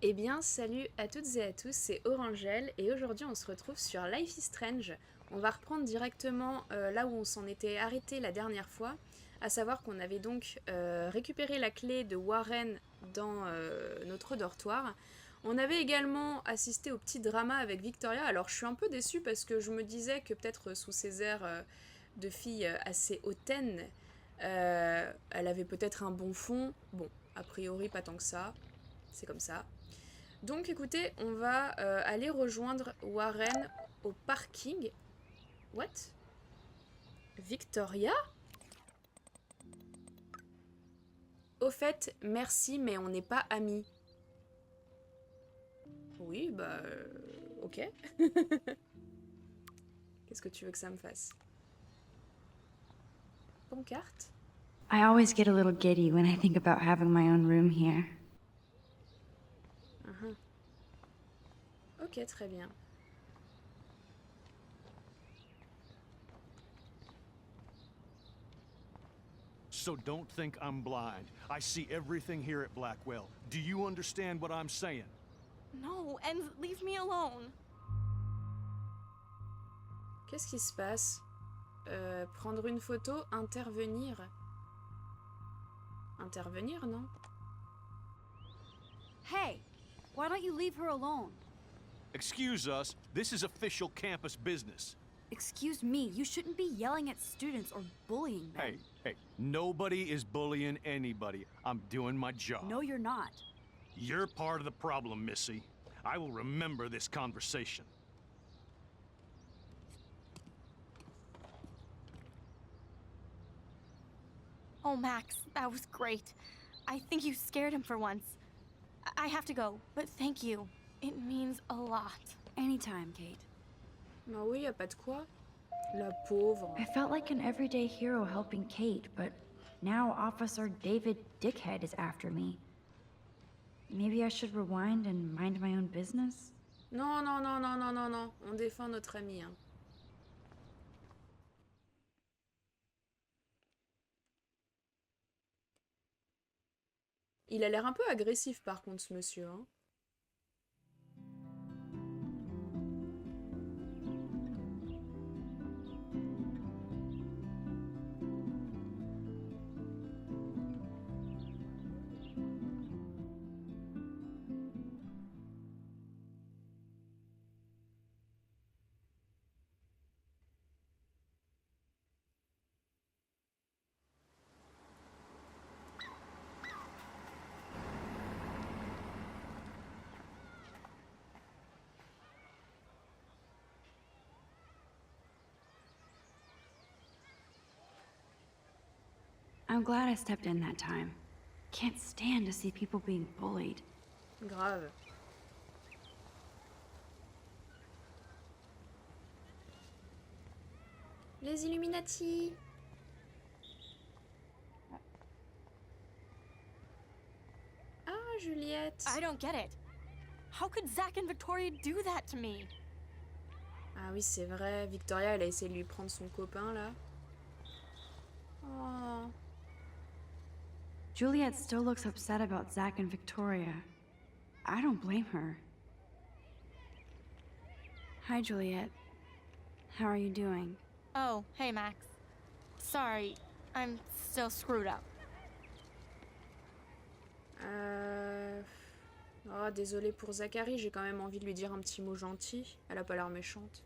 Eh bien, salut à toutes et à tous, c'est Orangel et aujourd'hui on se retrouve sur Life is Strange. On va reprendre directement là où on s'en était arrêté la dernière fois, à savoir qu'on avait donc récupéré la clé de Warren dans notre dortoir. On avait également assisté au petit drama avec Victoria, alors je suis un peu déçue parce que je me disais que peut-être sous ses airs de fille assez hautaine, elle avait peut-être un bon fond. Bon, a priori pas tant que ça, c'est comme ça. Donc écoutez, on va aller rejoindre Warren au parking. What? Victoria? Au fait, merci, mais on n'est pas amis. Oui, bah... ok. Qu'est-ce que tu veux que ça me fasse? Pancarte? I always get a little giddy when I think about having my own room here. Uhum. Ok, très bien. So don't think I'm blind. I see everything here at Blackwell. Do you understand what I'm saying? No, and leave me alone. Qu'est-ce qui se passe? Prendre une photo, intervenir. Intervenir, non? Hey, why don't you leave her alone? Excuse us, this is official campus business. Excuse me, you shouldn't be yelling at students or bullying them. Hey, nobody is bullying anybody. I'm doing my job. No, you're not. You're part of the problem, Missy. I will remember this conversation. Oh, Max, that was great. I think you scared him for once. I have to go, but thank you. It means a lot. Anytime, Kate. Bah oui, y a pas de quoi. La pauvre. I felt like an everyday hero helping Kate, but now Officer David Dickhead is after me. Maybe I should rewind and mind my own business? Non, non, non, non, non, non, non. On défend notre ami, hein. Il a l'air un peu agressif par contre, ce monsieur, hein. I'm glad I stepped in that time. Can't stand to see people being bullied. Grave. Les Illuminati. Ah, Juliette. I don't get it. How could Zach and Victoria do that to me? Ah oui, c'est vrai. Victoria, elle a essayé de lui prendre son copain, là. Oh. Juliet still looks upset about Zach and Victoria. I don't blame her. Hi, Juliet. How are you doing? Oh, hey, Max. Sorry, I'm still screwed up. Oh, désolée pour Zachary, j'ai quand même envie de lui dire un petit mot gentil. Elle a pas l'air méchante.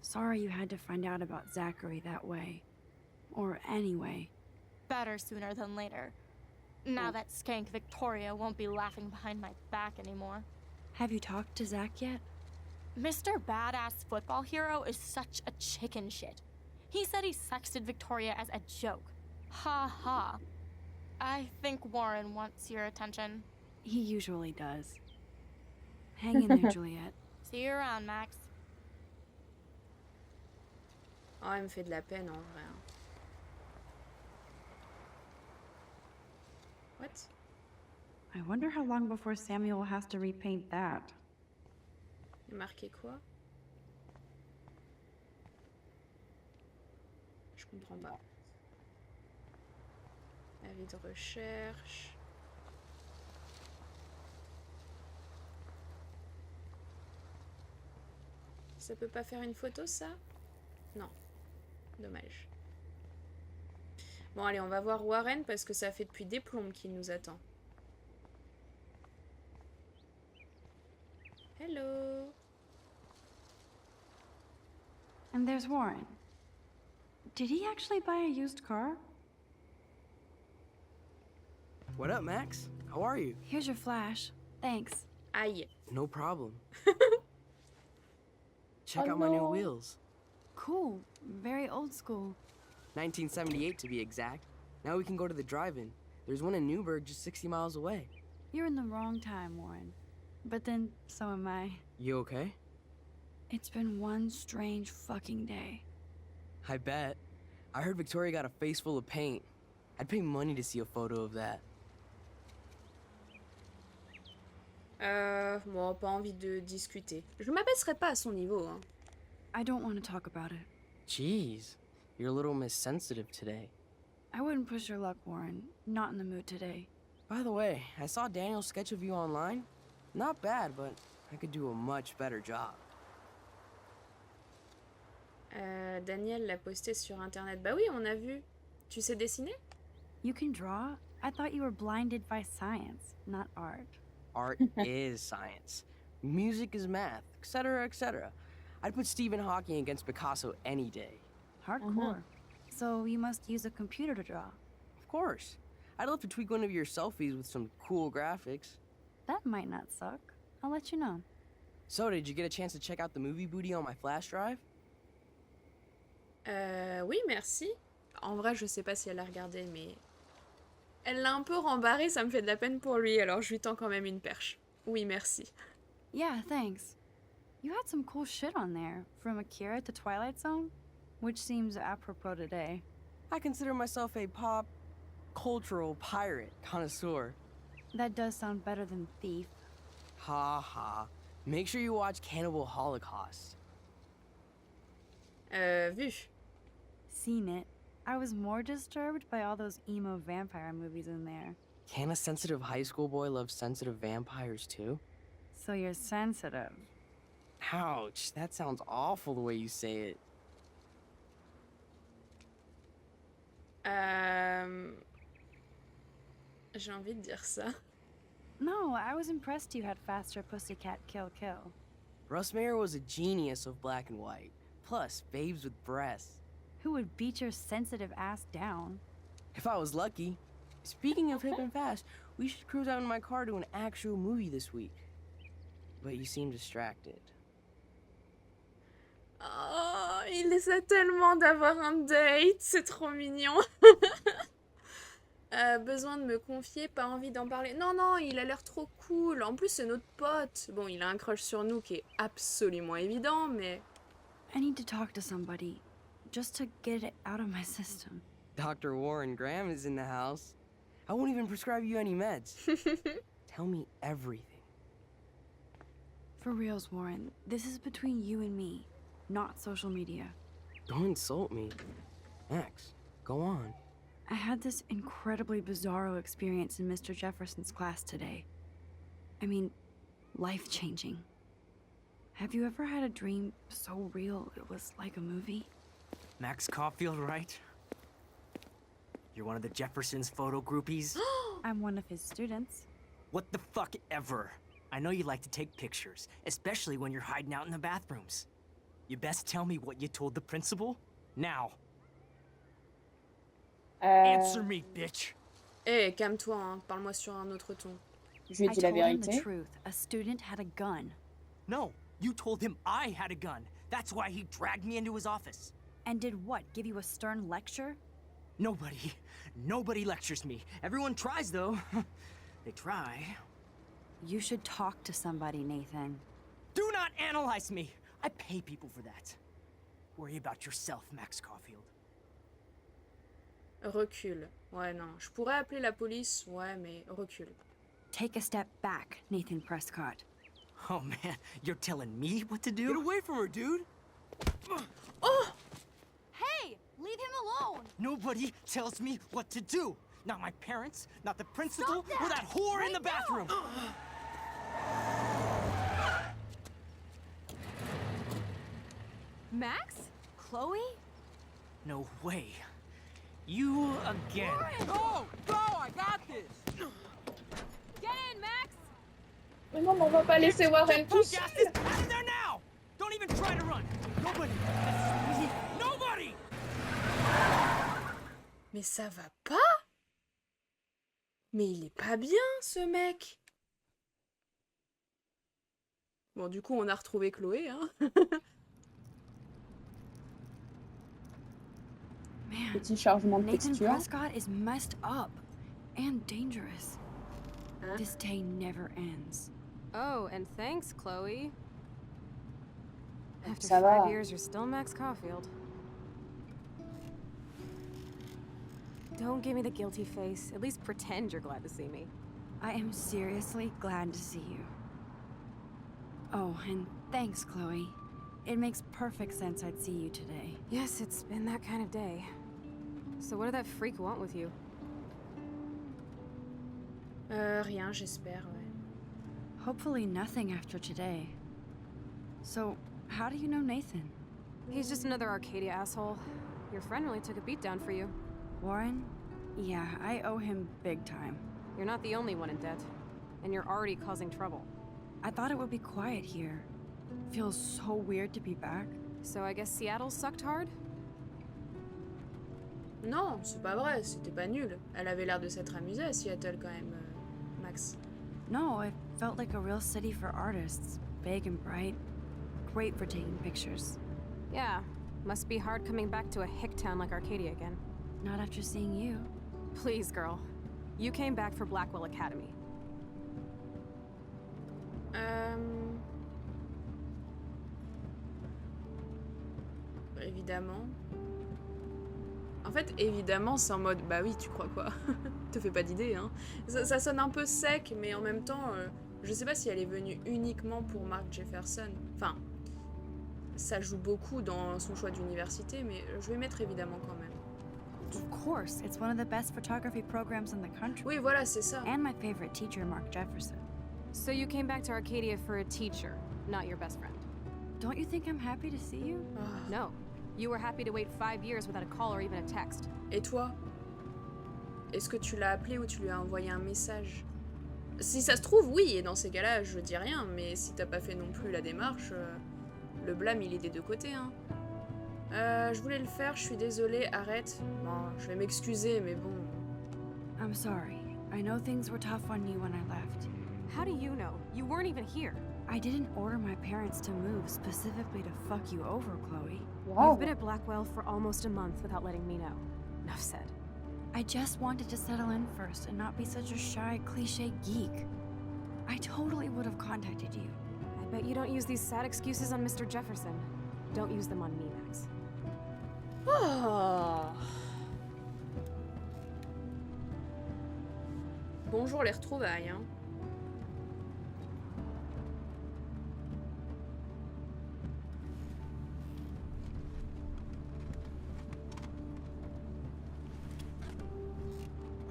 Sorry you had to find out about Zachary that way. Or anyway. Better sooner than later. Now that skank Victoria won't be laughing behind my back anymore. Have you talked to Zach yet? Mr. Badass Football Hero is such a chicken shit. He said he sexted Victoria as a joke. Ha ha. I think Warren wants your attention. He usually does. Hang in there, Juliet. See you around, Max. Oh, elle me fait de la peine, en vrai. Hein. What? I wonder how long before Samuel has to repaint that. Il est marqué quoi? Je comprends pas. Avis de recherche. Ça peut pas faire une photo, ça? Non. Dommage. Bon, allez, on va voir Warren parce que ça fait depuis des plombes qu'il nous attend. Hello. And there's Warren. Did he actually buy a used car? What up, Max? How are you? Here's your flash. Thanks. Aïe. No problem. Check Oh, out my new no. wheels. Cool. Very old school. 1978 to be exact. Now we can go to the drive-in. There's one in Newburgh just 60 miles away. You're in the wrong time, Warren. But then, so am I. You okay? It's been one strange fucking day. I bet. I heard Victoria got a face full of paint. I'd pay money to see a photo of that. Bon, pas envie de discuter. Je m'abaisserai pas à son niveau, hein. I don't want to talk about it. Jeez, you're a little missensitive today. I wouldn't push your luck, Warren. Not in the mood today. By the way, I saw Daniel's sketch of you online. Not bad, but I could do a much better job. Daniel l'a posté sur internet. Bah oui, on a vu. Tu sais dessiner? You can draw? I thought you were blinded by science, not art. Art is science. Music is math, etc., etc. I'd put Stephen Hawking against Picasso any day. Hardcore. So you must use a computer to draw. Of course. I'd love to tweak one of your selfies with some cool graphics. That might not suck. I'll let you know. So, did you get a chance to check out the movie booty on my flash drive? Oui, merci. En vrai, je sais pas si elle a regardé, mais... Elle l'a un peu rembarré, ça me fait de la peine pour lui, alors je lui tends quand même une perche. Oui, merci. Yeah, thanks. You had some cool shit on there, from Akira to Twilight Zone, which seems apropos today. I consider myself a pop cultural pirate connoisseur. That does sound better than thief. Ha ha. Make sure you watch Cannibal Holocaust. Vu. Seen it. I was more disturbed by all those emo vampire movies in there. Can a sensitive high school boy love sensitive vampires too? So you're sensitive. Ouch, that sounds awful the way you say it. J'ai envie de dire ça. No, I was impressed you had faster Pussycat Kill Kill. Russ Meyer was a genius of black and white. Plus, babes with breasts. Who would beat your sensitive ass down? If I was lucky. Speaking of hip and fast, we should cruise out in my car to an actual movie this week. But you seem distracted. Oh, il essaie tellement d'avoir un date, c'est trop mignon. Besoin de me confier, pas envie d'en parler. Non, non, il a l'air trop cool. En plus, c'est notre pote. Bon, il a un crush sur nous qui est absolument évident, mais... I need to talk to somebody, just to get it out of my system. Dr. Warren Graham is in the house. I won't even prescribe you any meds. Tell me everything. For reals, Warren, this is between you and me, not social media. Don't insult me. Max, go on. I had this incredibly bizarro experience in Mr. Jefferson's class today. I mean, life-changing. Have you ever had a dream so real it was like a movie? Max Caulfield, right? You're one of the Jefferson's photo groupies? I'm one of his students. What the fuck ever? I know you like to take pictures, especially when you're hiding out in the bathrooms. You best tell me what you told the principal? Now. Answer me, bitch! Eh, calme-toi, hein. Parle-moi sur un autre ton. Je lui ai I dit la told him the vérité. truth. A student had a gun. No, you told him I had a gun. That's why he dragged me into his office. And did what? Give you a stern lecture? Nobody lectures me. Everyone tries, though. They try. You should talk to somebody, Nathan. Do not analyze me! I pay people for that. Worry about yourself, Max Caulfield. Recule. Ouais, non. Je pourrais appeler la police, ouais, mais recule. Take a step back, Nathan Prescott. Oh man, you're telling me what to do? Get away from her, dude! Oh! Hey, leave him alone. Nobody tells me what to do. Not my parents, not the principal, Stop that! or that whore in the Right now! bathroom. Max? Chloe? No way. You again. Go! Go! I got this! Get in, Max! Mais non, mais on va pas laisser Warren tout Punk seul. ass is out of there now! Don't even try to run! Nobody! Nobody! Mais ça va pas? Mais il est pas bien, ce mec. Bon, du coup, on a retrouvé Chloé, hein. Man, Petit chargement de Nathan texture. Prescott is messed up and dangerous. Hein? This day never ends. Oh, and thanks, Chloe. After Ça va. 5 years, you're still Max Caulfield. Don't give me the guilty face. At least pretend you're glad to see me. I am seriously glad to see you. Oh, and thanks, Chloe. It makes perfect sense I'd see you today. Yes, it's been that kind of day. So what did that freak want with you? Rien, j'espère, ouais. Hopefully nothing after today. So, how do you know Nathan? He's just another Arcadia asshole. Your friend really took a beat down for you. Warren? Yeah, I owe him big time. You're not the only one in debt. And you're already causing trouble. I thought it would be quiet here. Feels so weird to be back. So I guess Seattle sucked hard? Non, c'est pas vrai, c'était pas nul. Elle avait l'air de s'être amusée à Seattle quand même, Max. No, it felt like a real city for artists. Big and bright. Great for taking pictures. Yeah. Must be hard coming back to a hick town like Arcadia again. Not after seeing you. Please, girl. You came back for Blackwell Academy. Évidemment. En fait, évidemment, c'est en mode, bah oui, tu crois quoi? Te fais pas d'idée, hein. Ça sonne un peu sec, mais en même temps, je sais pas si elle est venue uniquement pour Mark Jefferson. Enfin, ça joue beaucoup dans son choix d'université, mais je vais mettre évidemment quand même. Of course, it's one of the best photography programs in the country. Oui, voilà, c'est ça. And my favorite teacher, Mark Jefferson. So you came back to Arcadia for a teacher, not your best friend. Don't you think I'm happy to see you? Ah. No. You were happy to wait 5 years without a call or even a text. Et toi? Est-ce que tu l'as appelé ou tu lui as envoyé un message? Si ça se trouve, oui, et dans ces cas-là, je dis rien, mais si t'as pas fait non plus la démarche, le blâme, il est des deux côtés, hein. Je voulais le faire, je suis désolée, arrête. Bon, je vais m'excuser, mais bon... I'm sorry. I know things were tough on you when I left. How do you know? You weren't even here. I didn't order my parents to move specifically to fuck you over, Chloe. You've been at Blackwell for almost a month without letting me know. Enough said. I just wanted to settle in first and not be such a shy, cliche geek. I totally would have contacted you. I bet you don't use these sad excuses on Mr. Jefferson. Don't use them on me, Max. Oh. Bonjour les retrouvailles, hein.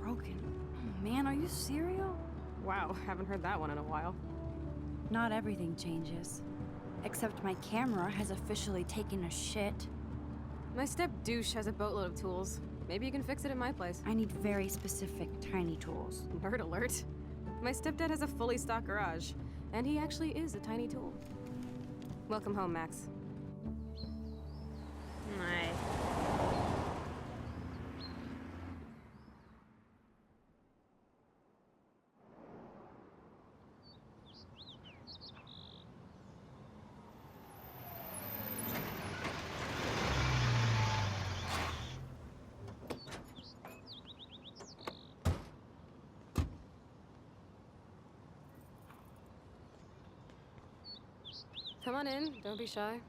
Broken. Oh, man, are you serial? Wow, haven't heard that one in a while. Not everything changes. Except my camera has officially taken a shit. My step douche has a boatload of tools. Maybe you can fix it at my place. I need very specific tiny tools. Nerd alert. My stepdad has a fully stocked garage, and he actually is a tiny tool. Welcome home, Max. Ouais. Come on in, don't be shy.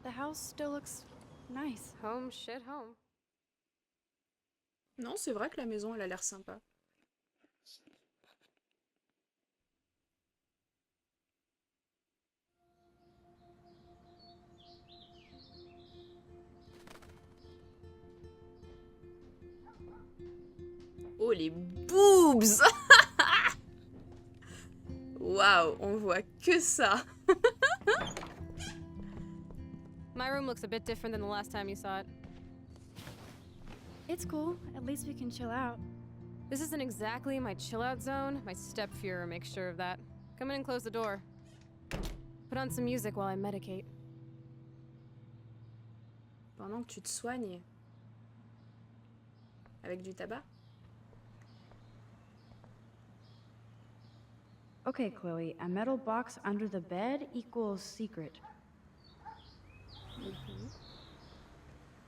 The house still looks nice. Home shit home. Non, c'est vrai que la maison, elle a l'air sympa. Oh, les boobs! Waouh, on voit que ça. My room looks a bit different than the last time you saw it. It's cool. At least we can chill out. This isn't exactly my chill-out zone. My step-Fuhrer makes sure of that. Come in and close the door. Put on some music while I medicate. Pendant que tu te soignes. Avec du tabac? Okay, Chloe, a metal box under the bed equals secret.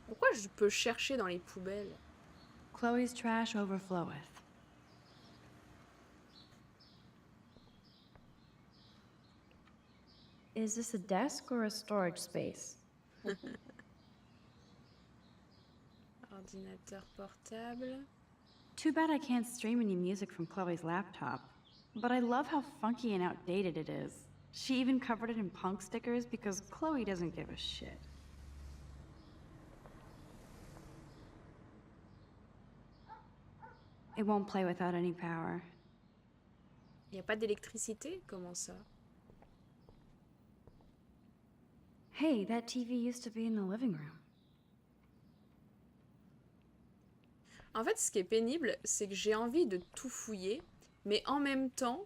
Pourquoi je peux chercher dans les poubelles? Chloe's trash overfloweth. Is this a desk or a storage space? Ordinateur portable. Too bad I can't stream any music from Chloe's laptop. But I love how funky and outdated it is. She even covered it in punk stickers because Chloe doesn't give a shit. It won't play without any power. Y a pas d'électricité? Comment ça? Hey, that TV used to be in the living room. En fait, ce qui est pénible, c'est que j'ai envie de tout fouiller, mais en même temps,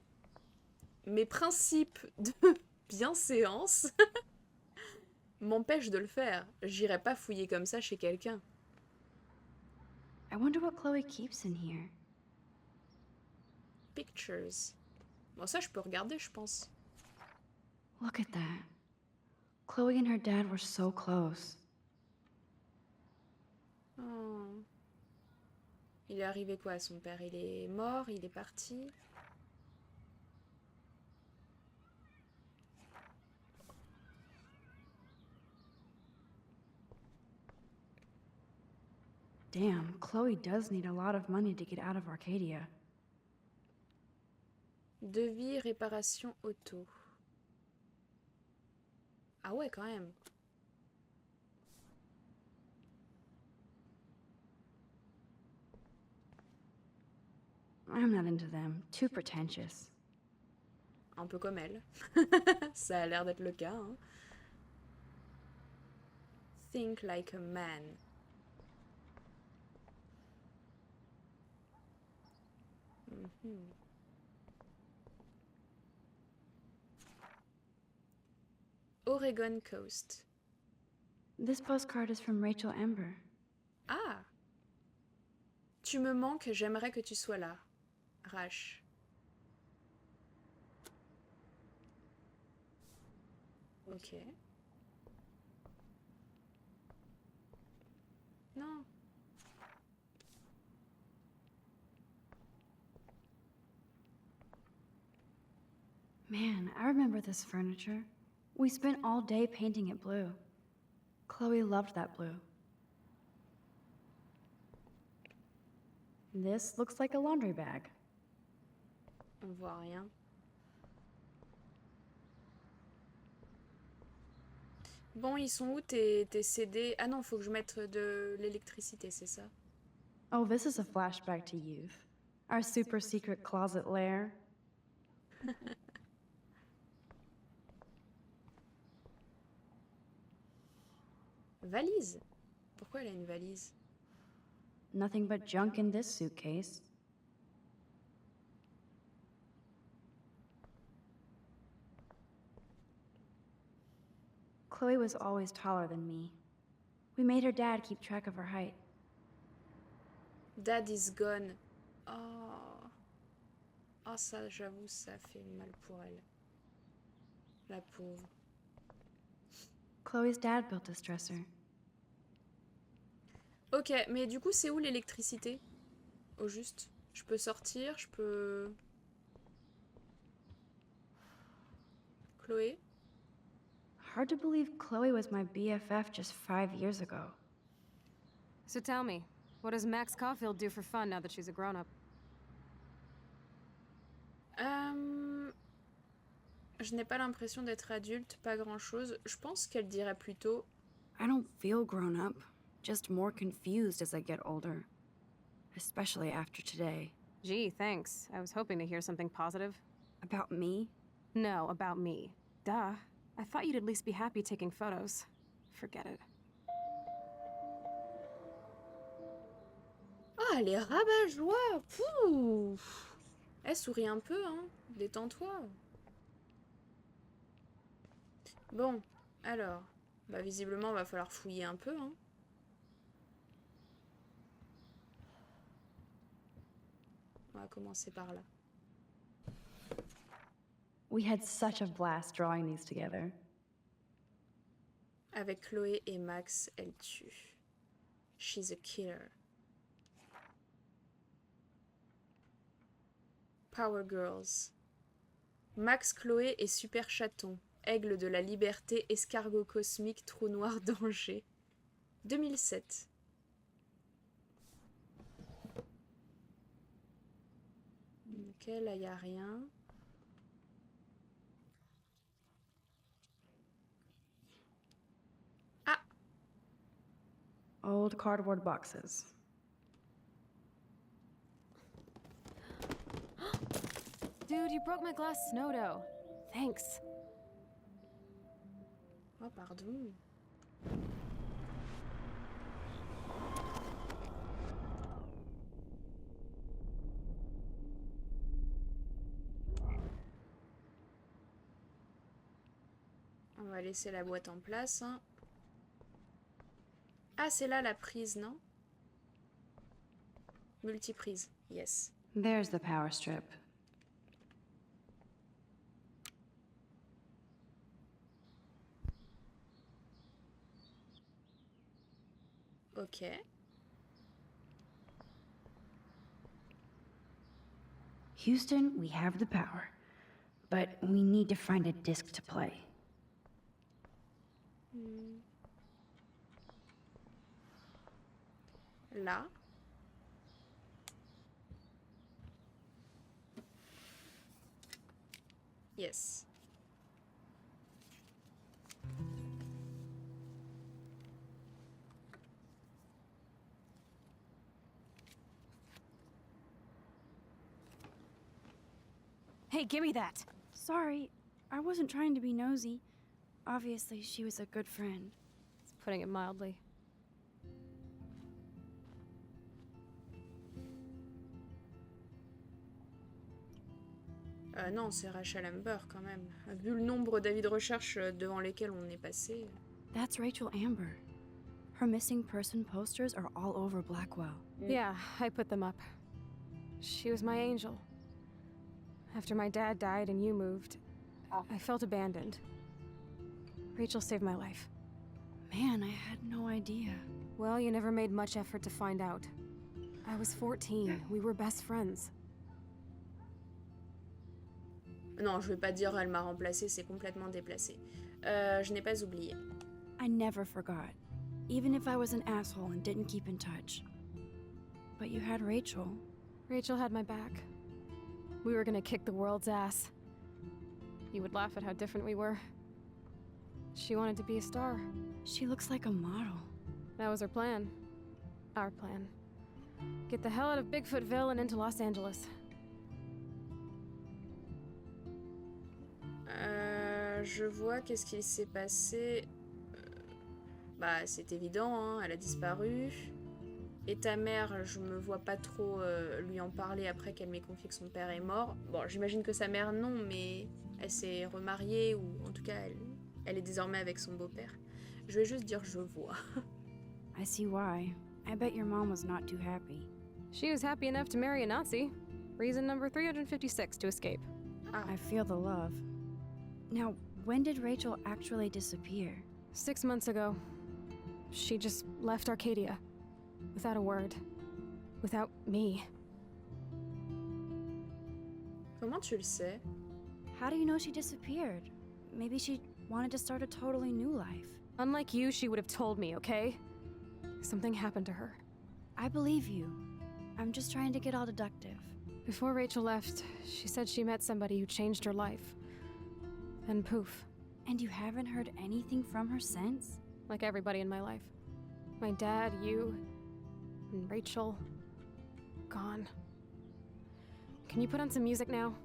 mes principes de bienséance m'empêchent de le faire. J'irai pas fouiller comme ça chez quelqu'un. I wonder what Chloe keeps in here. Pictures. Bon, ça, je peux regarder, je pense. Look at that. Chloe and her dad were so close. Oh. Il est arrivé quoi à son père? Il est mort? Il est parti? Damn, Chloe does need a lot of money to get out of Arcadia. Devis, réparation auto. Ah ouais, quand même. I'm not into them. Too pretentious. Un peu comme elle. Ça a l'air d'être le cas. Hein. Think like a man. Mhm. Oregon Coast. This postcard is from Rachel Ember. Ah! Tu me manques, j'aimerais que tu sois là. Rash. Ok. Non. Man, I remember this furniture. We spent all day painting it blue. Chloe loved that blue. This looks like a laundry bag. On voit rien. Bon, ils sont où tes CD? Ah non, faut que je mette de l'électricité, c'est ça? Oh, this is a flashback to youth. Our super secret closet lair. Valise? Pourquoi elle a une valise? Nothing but junk in this suitcase. Chloe was always taller than me. We made her dad keep track of her height. Dad is gone. Oh. Oh, ça, j'avoue, ça fait mal pour elle. La pauvre. Chloe's dad built this dresser. Ok, mais du coup, c'est où l'électricité? Au juste. Je peux sortir, je peux... Chloé? Hard to believe Chloe was my BFF just 5 years ago. So tell me, what does Max Caulfield do for fun now that she's a grown-up? Je n'ai pas l'impression d'être adulte, pas grand-chose. Je pense qu'elle dirait plutôt... I don't feel grown up, just more confused as I get older. Especially after today. Gee, thanks. I was hoping to hear something positive. About me? No, about me. Duh. I thought you'd at least be happy taking photos. Forget it. Ah, elle est rabat-joie. Pouf. Elle sourit un peu, hein. Détends-toi. Bon, alors. Bah, visiblement, va falloir fouiller un peu, hein. On va commencer par là. We had such a blast drawing these together. Avec Chloé et Max, elle tue. She's a killer. Power Girls. Max, Chloé et Super Chaton. Aigle de la liberté, escargot cosmique, trou noir, danger. 2007. Ok, là, il n'y a rien. Ah! Old cardboard boxes. Dude, you broke my glass snow dough. Thanks. Oh, pardon. On va laisser la boîte en place, hein. Ah, c'est là la prise, non? Multiprise, yes. There's the power strip. Ok. Houston, we have the power, but we need to find a disc to play. Là. Yes. Hey, give me that. Sorry, I wasn't trying to be nosy. Obviously, she was a good friend. It's putting it mildly. Non, c'est Rachel Amber quand même. Vu le nombre d'avis de recherche devant lesquels on est passé. That's Rachel Amber. Her missing person posters are all over Blackwell. Yeah, I put them up. She was my angel. After my dad died and you moved, I felt abandoned. Rachel saved my life. Man, I had no idea. Well, you never made much effort to find out. I was 14. We were best friends. Non, je vais pas dire elle m'a remplacé, c'est complètement déplacé. Je n'ai pas oublié. I never forgot, even if I was an asshole and didn't keep in touch. But you had Rachel. Rachel had my back. We were gonna kick the world's ass. You would laugh at how different we were. She wanted to be a star. She looks like a model. That was her plan. Our plan. Get the hell out of Bigfootville and into Los Angeles. Je vois qu'est-ce qu'il s'est passé. Bah, c'est évident, hein, elle a disparu. Et ta mère, je me vois pas trop lui en parler après qu'elle m'ait confié que son père est mort. Bon, j'imagine que sa mère, non, mais elle s'est remariée, ou en tout cas, elle est désormais avec son beau-père. Je vais juste dire je vois. I see why. I bet your mom was not too happy. She was happy enough to marry a Nazi. Reason number 356 to escape. Ah, I feel the love. Now, when did Rachel actually disappear? 6 months ago. She just left Arcadia. Without a word. Without me. comment tu le sais? How do you know she disappeared? Maybe she wanted to start a totally new life. Unlike you, she would have told me, okay? Something happened to her. I believe you. I'm just trying to get all deductive. Before Rachel left, she said she met somebody who changed her life. And poof. And you haven't heard anything from her since? Like everybody in my life. My dad, you, and Rachel. Gone. Can you put on some music now?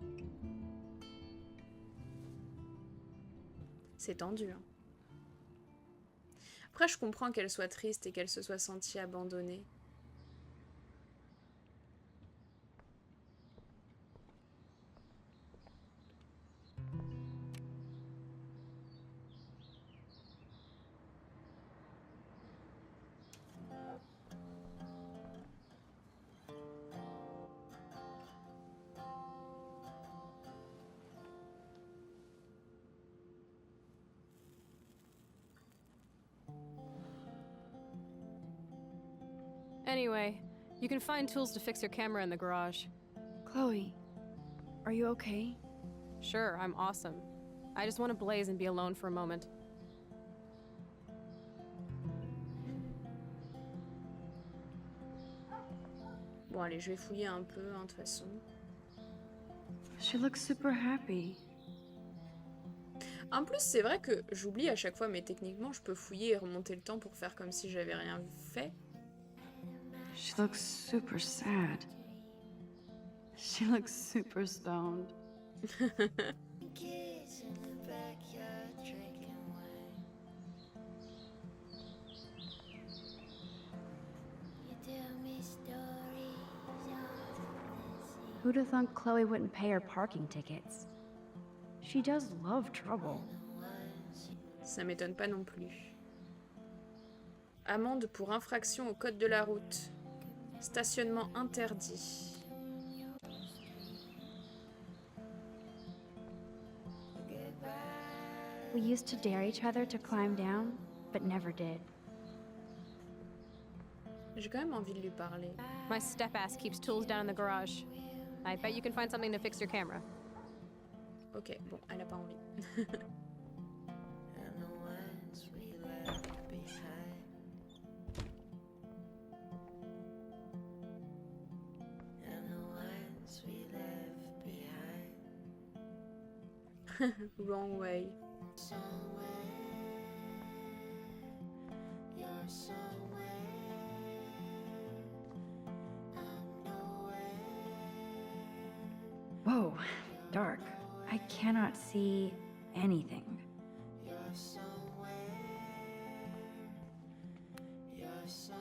C'est tendu, hein. Après, je comprends qu'elle soit triste et qu'elle se soit sentie abandonnée. Anyway, you can find tools to fix your camera in the garage. Chloe, are you okay? Sure, I'm awesome. I just want to blaze and be alone for a moment. Bon, allez, je vais fouiller un peu, hein, de toute façon. She looks super happy. En plus, c'est vrai que j'oublie à chaque fois, mais techniquement, je peux fouiller et remonter le temps pour faire comme si j'avais rien fait. She looks super sad. She looks super stoned. Kids in the backyard drinking wine. You tell me stories of the sea. Who'd have thought Chloe wouldn't pay her parking tickets? She does love trouble. Ça m'étonne pas non plus. Amende pour infraction au code de la route. Stationnement interdit. We used to dare each other to climb down, but never did. J'ai quand même envie de lui parler. My step-ass keeps tools down in the garage. I bet you can find something to fix your camera. Ok, bon, elle a pas envie. And the ones we left behind. And the ones we left behind. Wrong way. Somewhere, you're somewhere. I'm nowhere. Whoa, dark. I cannot see anything. You're somewhere. You're somewhere.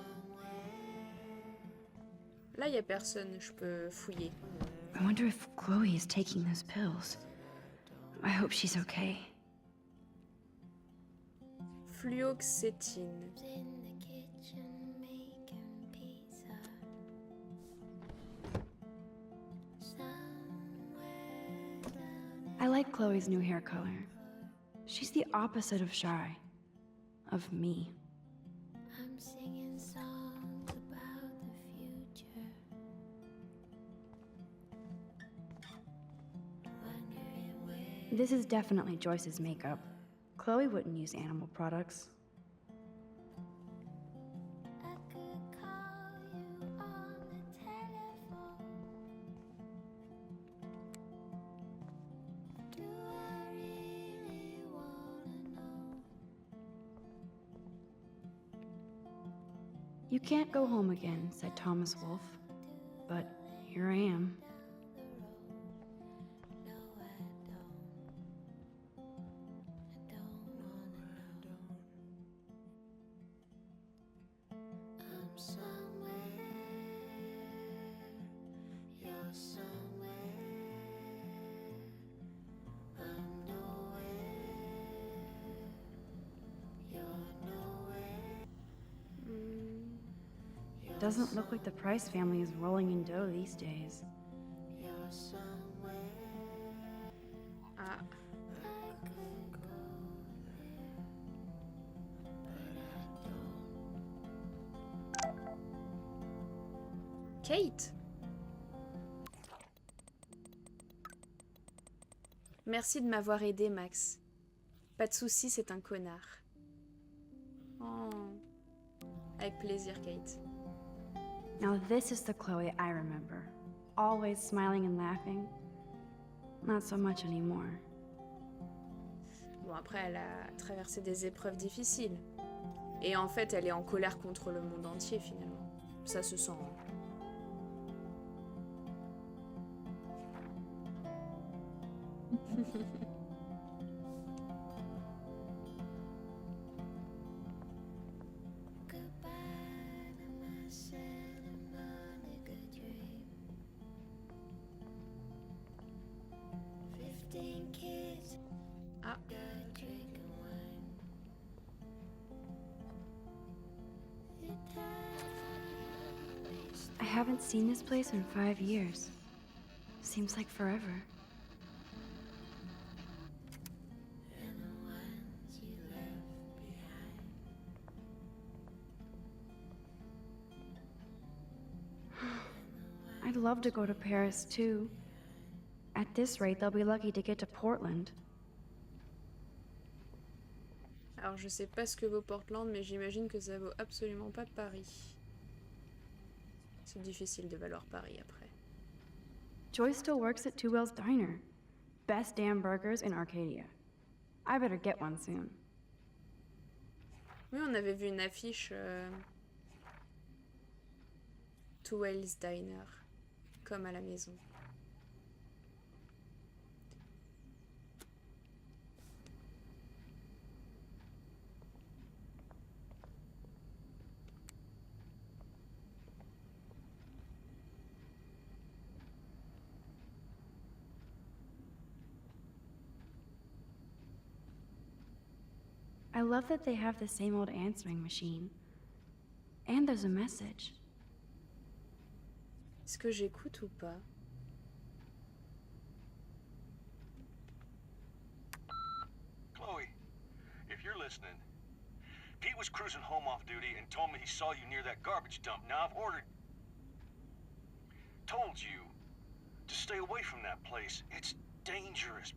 Là, y a personne, je peux fouiller. I wonder if Chloe is taking those pills. I hope she's okay. Fluoxétine. In the kitchen making pizza. Somewhere down I like Chloe's new hair color. She's the opposite of shy. Of me. I'm singing songs about the future. Wondering where This is definitely Joyce's makeup. Chloe wouldn't use animal products. I could call you on the telephone. Do I really wanna know? You can't go home again, said Thomas Wolfe. But here I am. No, I don't. I don't wanna know. I'm somewhere. You're somewhere. I'm nowhere. You're nowhere. Doesn't look like the Price family is rolling in dough these days. You're somewhere. Ah, I could go there, but I don't. Kate! Merci de m'avoir aidé, Max. Pas de soucis, c'est un connard. Oh. Avec plaisir, Kate. Now this is the Chloe I remember. Always smiling and laughing. Not so much anymore. Bon, après, elle a traversé des épreuves difficiles. Et en fait, elle est en colère contre le monde entier, finalement. Ça se sent. Hein. kids. Ah, Drink wine. The time is I haven't seen this place in 5 years. Seems like forever. and the ones you left behind. I'd love to go to Paris too. At this rate, they'll be lucky to get to Portland. alors je sais pas ce que vaut Portland, mais j'imagine que ça vaut absolument pas Paris. C'est difficile de valoir Paris après. Joyce still works at Two Whales Diner. Best damn burgers in Arcadia. I better get one soon. Oui, on avait vu une affiche Two Whales Diner, comme à la maison. I love that they have the same old answering machine. And there's a message. Est-ce que j'écoute ou pas? Chloe, if you're listening, Pete was cruising home off duty and told me he saw you near that garbage dump. Now I've told you to stay away from that place. It's dangerous.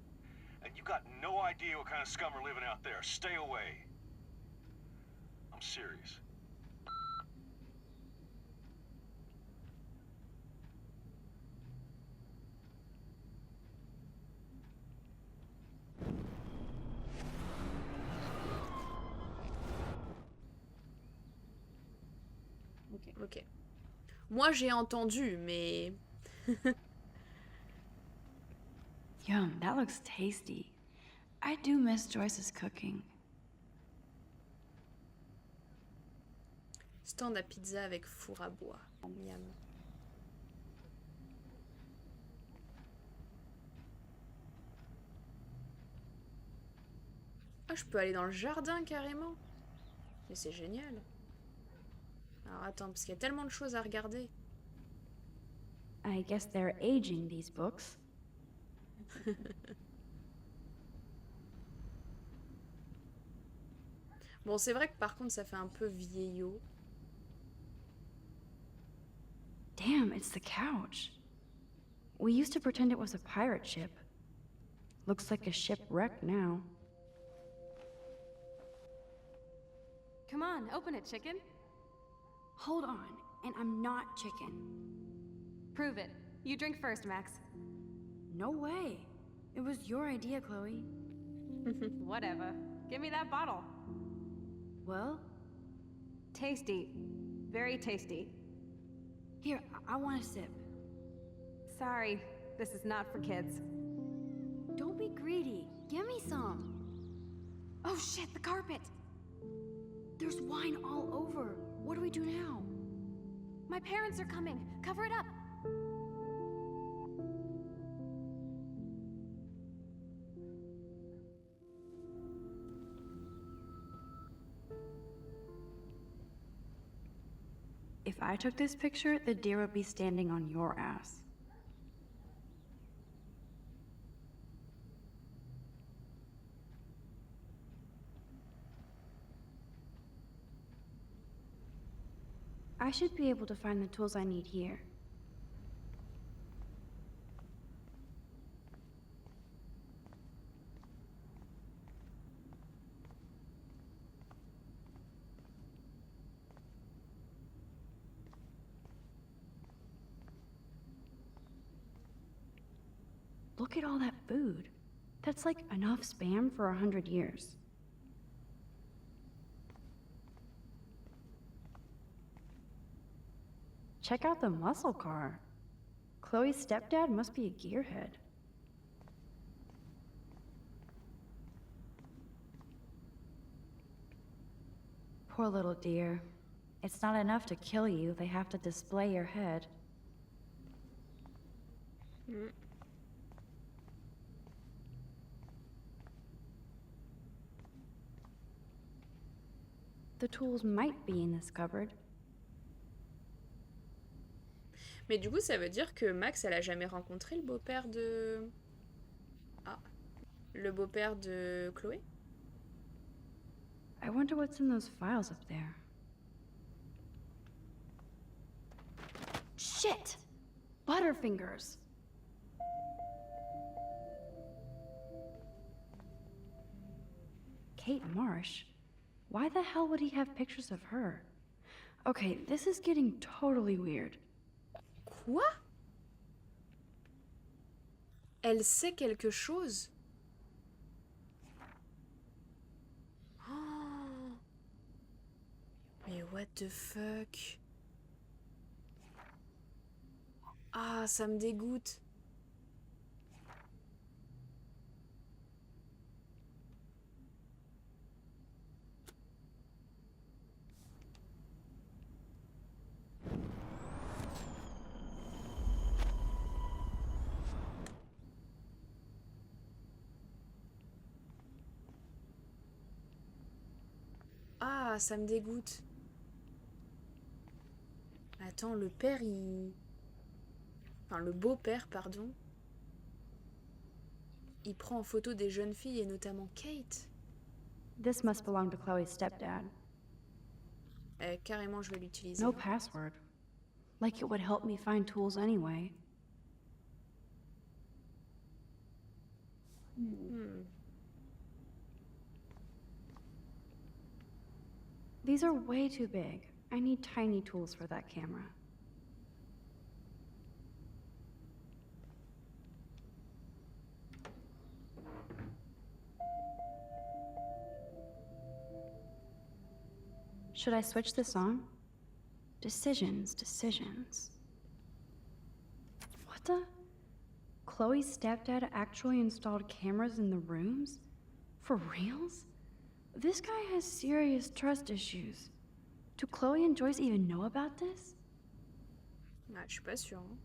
And you got no idea what kind of scum are living out there. Stay away. I'm serious. Ok. Moi j'ai entendu, mais... Yum, that looks tasty. I do miss Joyce's cooking. Stand à pizza avec four à bois. Miam. Ah, je peux aller dans le jardin carrément. Mais c'est génial. Alors attends, parce qu'il y a tellement de choses à regarder. I guess they're aging these books. Bon, c'est vrai que par contre, ça fait un peu vieillot. Damn, it's the couch. We used to pretend it was a pirate ship. Looks like a shipwreck now. Come on, open it, chicken. Hold on, and I'm not chicken. Prove it. You drink first, Max. No way. It was your idea, Chloe. Whatever. Give me that bottle. Well, Tasty. Very tasty. here, I want a sip. Sorry, this is not for kids. Don't be greedy. Give me some. Oh shit, the carpet! There's wine all over. What do we do now? My parents are coming. Cover it up. If I took this picture, the deer would be standing on your ass. I should be able to find the tools I need here. Look at all that food. That's like enough Spam for 100 years. Check out the muscle car. Chloe's stepdad must be a gearhead. Poor little deer. It's not enough to kill you, they have to display your head. The tools might be in this cupboard. Mais du coup, ça veut dire que Max, elle a jamais rencontré le beau-père de... Ah, le beau-père de Chloé? I wonder what's in those files up there. Shit! Butterfingers! Kate Marsh? Why the hell would he have pictures of her? Okay, this is getting totally weird. Quoi? Elle sait quelque chose? Oh. Mais what the fuck? Ah, ça me dégoûte. Ah, ça me dégoûte. Attends, le père, il... Enfin, le beau-père, pardon. Il prend en photo des jeunes filles et notamment Kate. This must belong to Chloe's stepdad. Carrément, je vais l'utiliser. No password. Like it would help me find tools anyway. Hmm. These are way too big. I need tiny tools for that camera. Should I switch this on? Decisions, decisions. What the? Chloe's stepdad actually installed cameras in the rooms? For reals? This guy has serious trust issues. Do Chloe and Joyce even know about this? Ah, je suis pas sûre. Hein.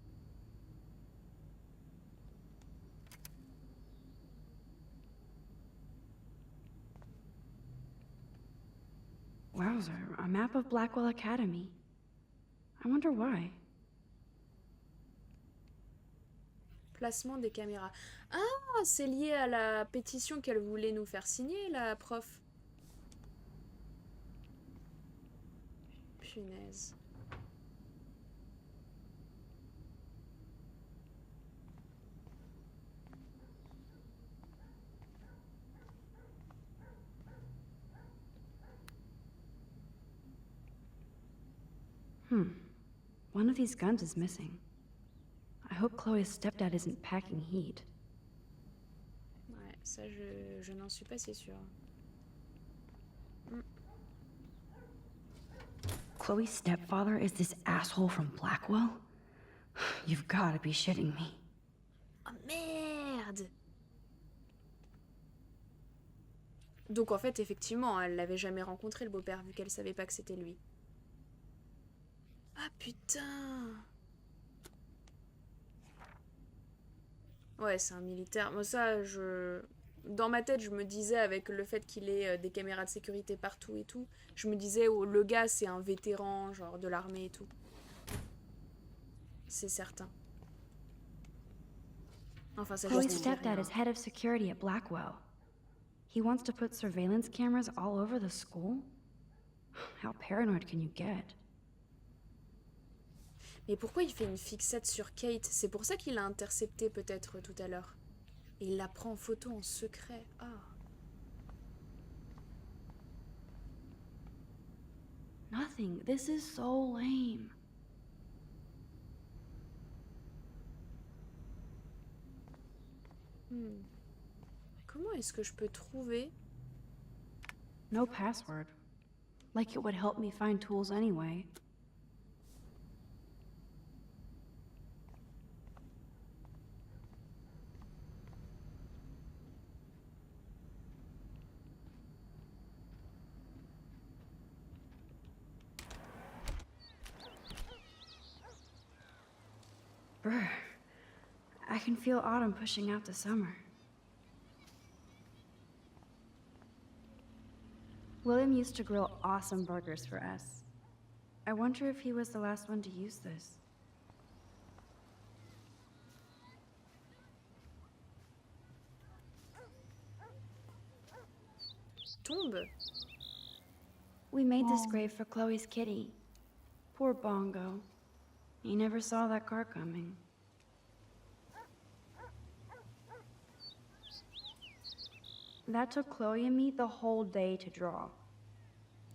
Wowzer, a map of Blackwell Academy. I wonder why. Placement des caméras. Ah, c'est lié à la pétition qu'elle voulait nous faire signer, la prof. Punaise. One of these guns is missing. I hope Chloe's stepdad isn't packing heat. Ouais, ça je n'en suis pas si sûre. Chloe's stepfather is this asshole from Blackwell? You've gotta be shitting me. Oh merde! Donc en fait, effectivement, elle l'avait jamais rencontré le beau-père vu qu'elle savait pas que c'était lui. Ah putain! Ouais, c'est un militaire. Moi ça, dans ma tête, je me disais avec le fait qu'il ait des caméras de sécurité partout et tout, je me disais, oh, le gars, c'est un vétéran, genre de l'armée et tout. C'est certain. Enfin, ça, je Chloe's sais stepdad rien. is head of security at Blackwell. He wants to put surveillance cameras all over the school? How paranoid can you get? Mais pourquoi il fait une fixette sur Kate? C'est pour ça qu'il l'a interceptée peut-être tout à l'heure. Et il la prend en photo en secret. Ah. Nothing. This is so lame. Comment est-ce que je peux trouver... No password. Like it would help me find tools anyway. Brr. I can feel autumn pushing out the summer. William used to grill awesome burgers for us. I wonder if he was the last one to use this. Tombe. We made this grave for Chloe's kitty. Poor Bongo. He never saw that car coming. That took Chloe and me the whole day to draw.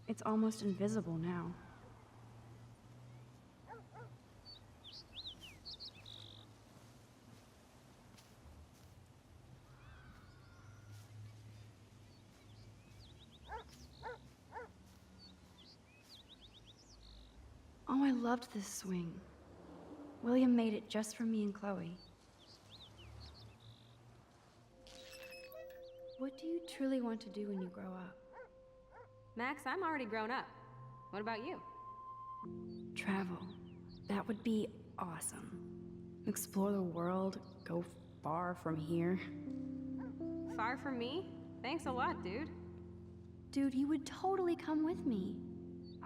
It's almost invisible now. Oh, I loved this swing. William made it just for me and Chloe. What do you truly want to do when you grow up? Max, I'm already grown up. What about you? Travel. That would be awesome. Explore the world, go far from here. Far from me? Thanks a lot, dude. Dude, you would totally come with me.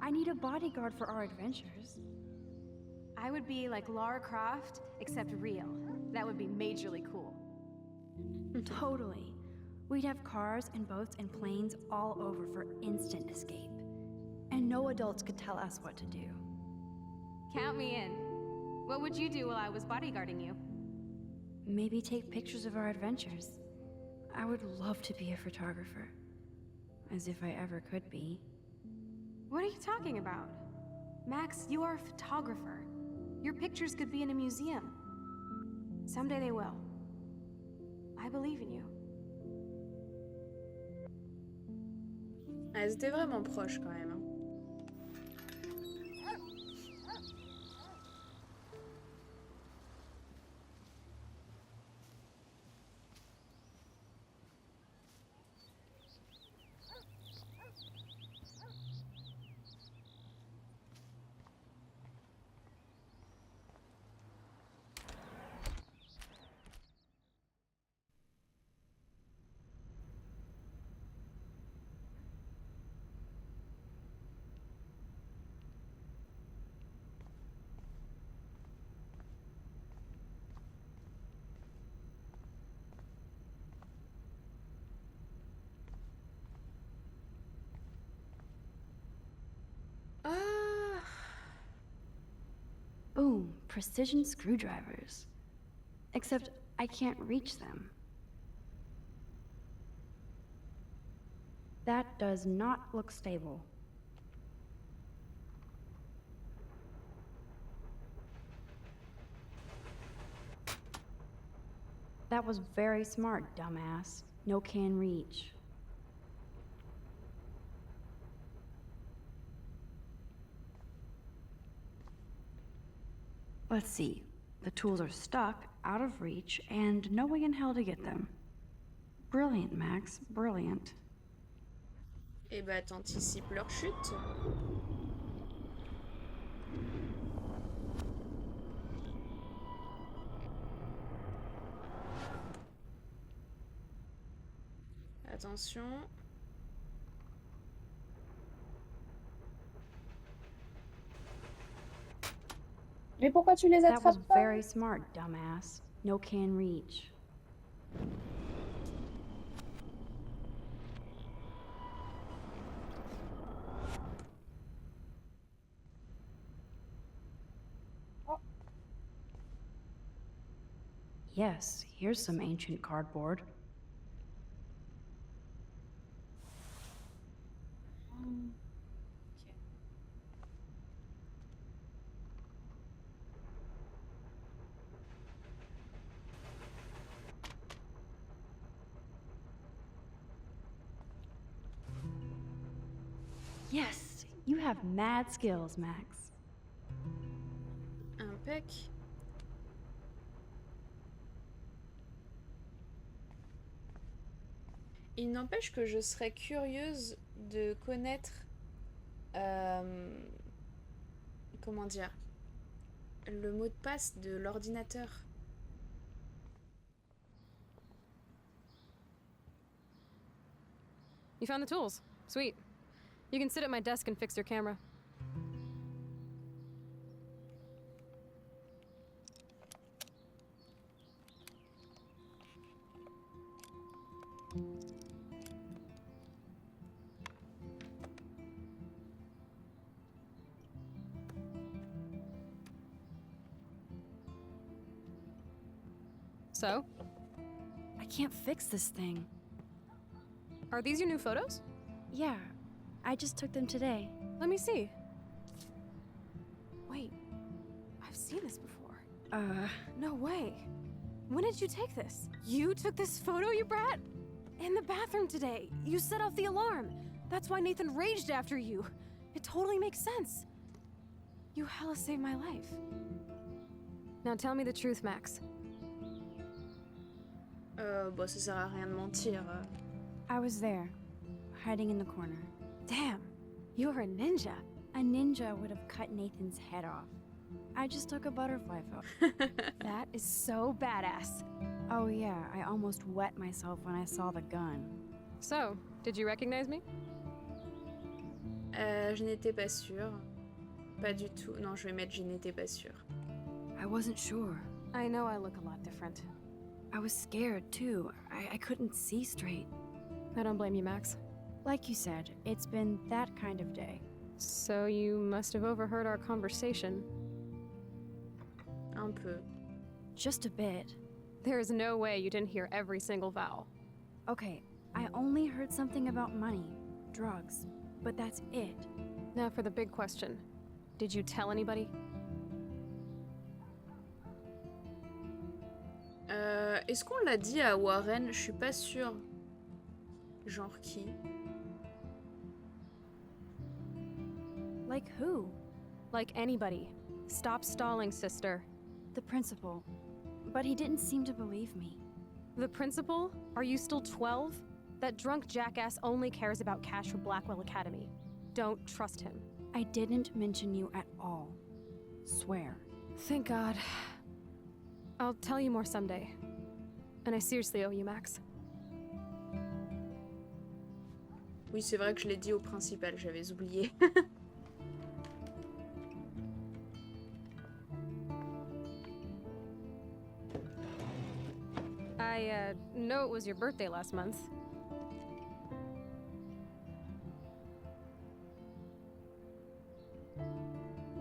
I need a bodyguard for our adventures. I would be like Lara Croft, except real. That would be majorly cool. Totally. We'd have cars and boats and planes all over for instant escape. And no adults could tell us what to do. Count me in. What would you do while I was bodyguarding you? Maybe take pictures of our adventures. I would love to be a photographer. As if I ever could be. What are you talking about? Max, you are a photographer. Your pictures could be in a museum. Someday they will. I believe in you. Ah, elles étaient vraiment proches quand même. Hein. Ah, Boom, precision screwdrivers. Except I can't reach them. That does not look stable. That was very smart, dumbass. No can reach. Let's see. The tools are stuck, out of reach, and no way in hell to get them. Brilliant, Max. Brilliant. et bah t'anticipes leur chute. Attention. Mais pourquoi tu les That was attrapes pas? very smart, dumbass. No can reach. Yes, here's some ancient cardboard. Yes, you have mad skills, Max. Impec. Il n'empêche que je serais curieuse de connaître, comment dire, le mot de passe de l'ordinateur. You found the tools. Sweet. You can sit at my desk and fix your camera. So, I can't fix this thing. are these your new photos? Yeah, I just took them today. Let me see. Wait, I've seen this before. No way. When did you take this? You took this photo, you brat? In the bathroom today. You set off the alarm. That's why Nathan raged after you. It totally makes sense. You hella saved my life. Now tell me the truth, Max. Bon, ça sert à rien de mentir. I was there, hiding in the corner. Damn, you're a ninja. A ninja would have cut Nathan's head off. I just took a butterfly photo. That is so badass. Oh yeah, I almost wet myself when I saw the gun. So, did you recognize me? Je n'étais pas sûre. Pas du tout. Non, je vais mettre je n'étais pas sûre. I wasn't sure. I know I look a lot different. I was scared too. I couldn't see straight. I don't blame you, Max. Like you said, it's been that kind of day. So you must have overheard our conversation. Un peu. Just a bit. There is no way you didn't hear every single vowel. Okay, I only heard something about money, drugs, but that's it. Now for the big question. Did you tell anybody? Est-ce qu'on l'a dit à Warren? Je suis pas sûre. Genre qui? Like who? Like anybody. Stop stalling, sister. The principal. But he didn't seem to believe me. The principal? Are you still 12? That drunk jackass only cares about cash for Blackwell Academy. Don't trust him. I didn't mention you at all. Swear. Thank God. I'll tell you more someday. And I seriously owe you, Max. Oui, c'est vrai que je l'ai dit au principal, j'avais oublié. I know it was your birthday last month.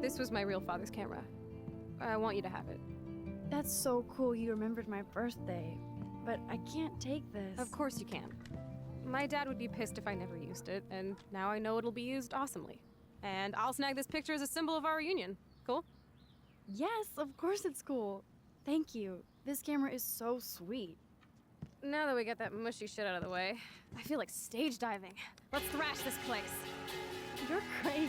This was my real father's camera. I want you to have it. That's so cool you remembered my birthday. But I can't take this. Of course you can. My dad would be pissed if I never used it, and now I know it'll be used awesomely. And I'll snag this picture as a symbol of our reunion. Cool? Yes, of course it's cool. Thank you. This camera is so sweet. Now that we got that mushy shit out of the way, I feel like stage diving. Let's thrash this place. You're crazy.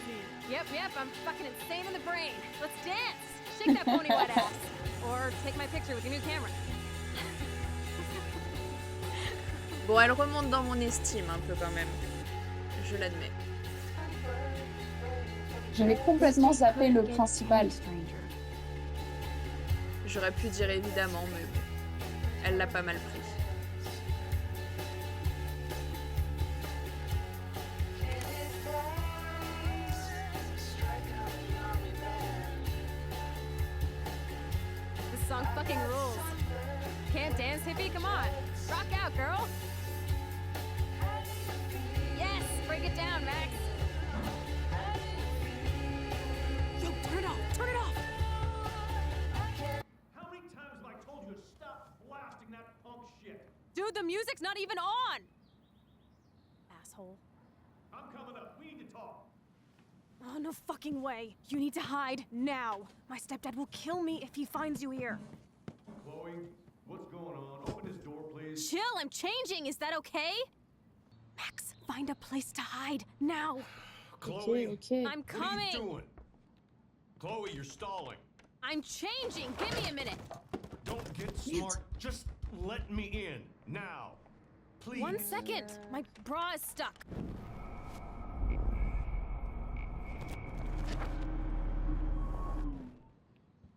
Yep, I'm fucking insane in the brain. Let's dance. Shake that pony wet ass. Or take my picture with your new camera. Bon, elle remonte dans mon estime un peu quand même. Je l'admets. J'avais complètement zappé le principal. J'aurais pu dire évidemment, mais bon, elle l'a pas mal pris. This song fucking rules. Can't dance, hippie? Come on. Rock out, girl. Yes, break it down, Max. Yo, turn it off. Turn it off. How many times have I told you to stop blasting that punk shit? Dude, the music's not even on. Asshole. I'm coming up. We need to talk. Oh, no fucking way. You need to hide now. My stepdad will kill me if he finds you here. Chloe, what's going on? Open this door, please. Chill, I'm changing. Is that okay? Max, find a place to hide now. Chloe, Ok. I'm what are coming. you doing? Chloe, you're stalling. I'm changing. Give me a minute. Don't get smart. Just let me in now, please. 1 second. My bra is stuck.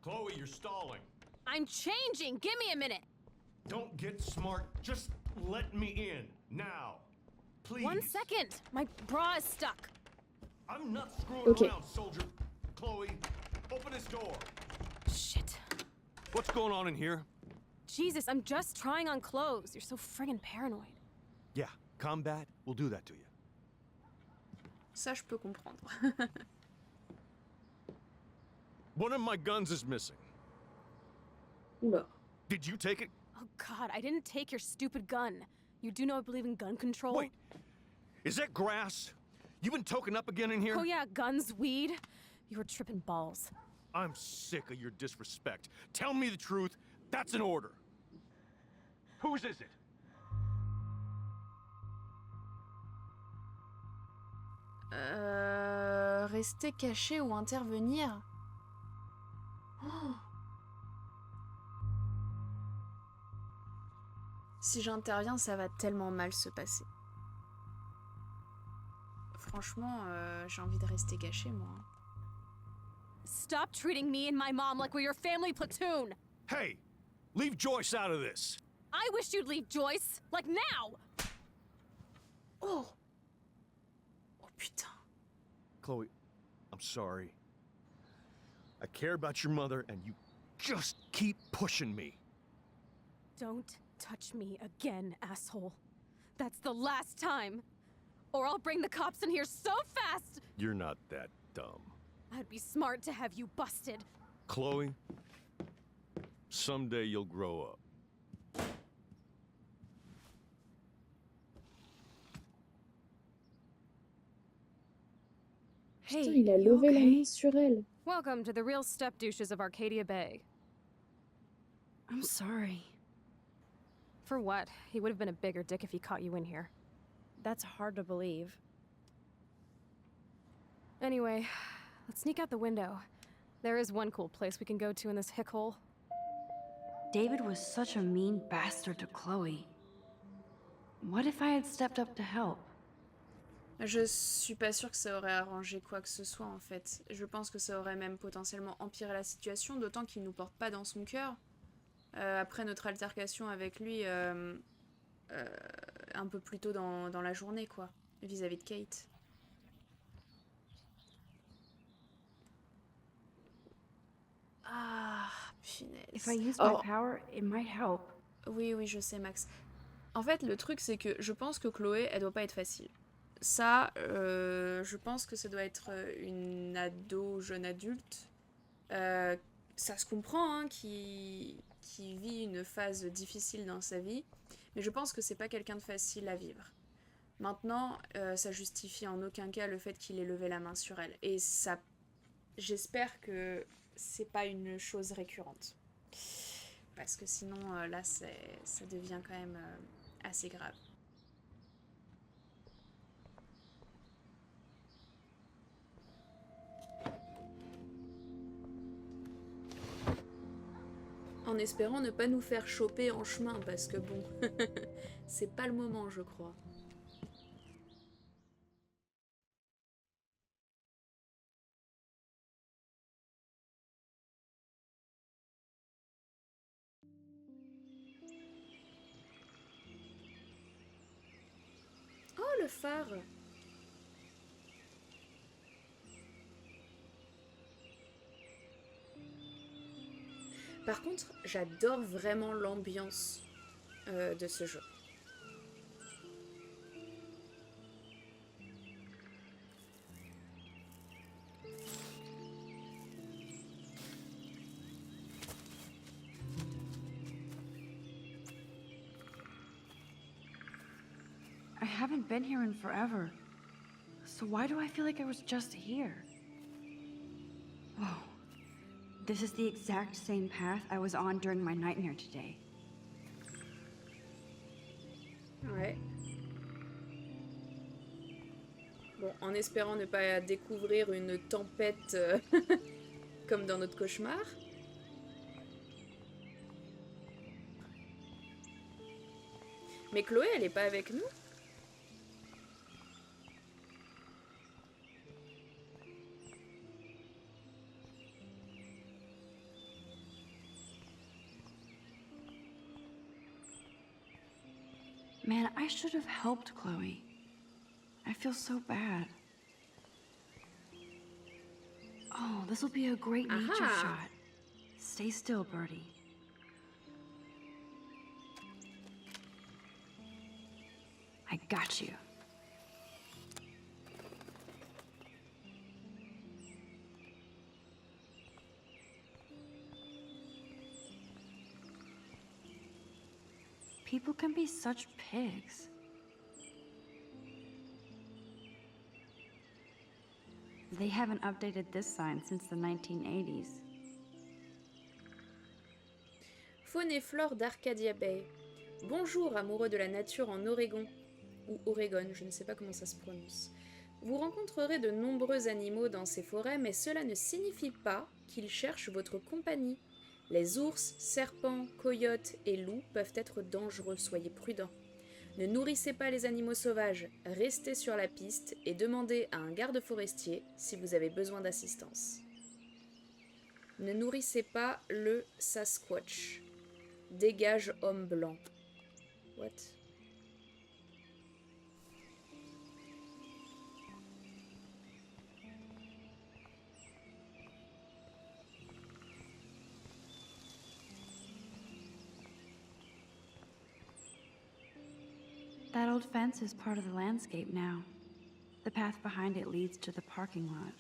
Chloe, you're stalling. I'm changing. Give me a minute. Don't get smart. Just let me in now, please. 1 second. My bra is stuck. I'm not screwing Ok. around, soldier. Chloe, open this door. Shit. What's going on in here? Jesus, I'm just trying on clothes. You're so friggin' paranoid. Yeah, combat will do that to you. Ça, je peux comprendre. One of my guns is missing. Oula. Did you take it? Oh god, I didn't take your stupid gun. You do know I believe in gun control? Wait, is that grass? You been toking up again in here? Oh yeah, guns, weed. You were tripping balls. I'm sick of your disrespect. Tell me the truth. That's an order. Whose is it? Rester caché ou intervenir? Oh. Si j'interviens, ça va tellement mal se passer. Franchement, j'ai envie de rester caché, moi. Stop treating me and my mom like we're your family platoon! Hey, leave Joyce out of this. I wish you'd leave Joyce! Like now! Oh! Oh putain. Chloe, I'm sorry. I care about your mother, and you just keep pushing me. Don't touch me again, asshole. That's the last time! Or I'll bring the cops in here so fast! You're not that dumb. I'd be smart to have you busted. Chloe, someday you'll grow up. Hey, Putain, il a you levé la okay? main sur elle. Welcome to the real step douches of Arcadia Bay. I'm sorry. For what? He would have been a bigger dick if he caught you in here. That's hard to believe. Anyway, let's sneak out the window. There is one cool place we can go to in this hick hole. David was such a mean bastard to Chloe. What if I had stepped up to help? Je suis pas sûre que ça aurait arrangé quoi que ce soit en fait. Je pense que ça aurait même potentiellement empiré la situation, d'autant qu'il nous porte pas dans son cœur. Après notre altercation avec lui un peu plus tôt dans la journée, quoi, vis-à-vis de Kate. Ah, punaise. If I use my Oh, power, it might help. oui, oui, je sais, Max. En fait, le truc, c'est que je pense que Chloé, elle doit pas être facile. Ça, je pense que ça doit être une ado, jeune adulte. Ça se comprend, hein, qui vit une phase difficile dans sa vie. Mais je pense que c'est pas quelqu'un de facile à vivre. Maintenant, ça justifie en aucun cas le fait qu'il ait levé la main sur elle. Et ça, j'espère que c'est pas une chose récurrente. Parce que sinon, là, ça devient quand même assez grave. En espérant ne pas nous faire choper en chemin, parce que bon, c'est pas le moment, je crois. Oh, le phare! Par contre, j'adore vraiment l'ambiance de ce jeu. I haven't been here in forever. So why do I feel like I was just here? Whoa. This is the exact same path I was on during my nightmare today. Ouais. Bon, en espérant ne pas découvrir une tempête comme dans notre cauchemar. Mais Chloé, elle est pas avec nous? Man, I should have helped Chloe. I feel so bad. Oh, this will be a great nature Aha! shot. Stay still, Birdie. I got you. People can be such pigs. They haven't updated this sign since the 1980s. Faune et flore d'Arcadia Bay. Bonjour, amoureux de la nature en Oregon. Ou Oregon, je ne sais pas comment ça se prononce. Vous rencontrerez de nombreux animaux dans ces forêts, mais cela ne signifie pas qu'ils cherchent votre compagnie. Les ours, serpents, coyotes et loups peuvent être dangereux, soyez prudents. Ne nourrissez pas les animaux sauvages, restez sur la piste et demandez à un garde forestier si vous avez besoin d'assistance. Ne nourrissez pas le Sasquatch. Dégage, homme blanc. What? That old fence is part of the landscape now. The path behind it leads to the parking lot.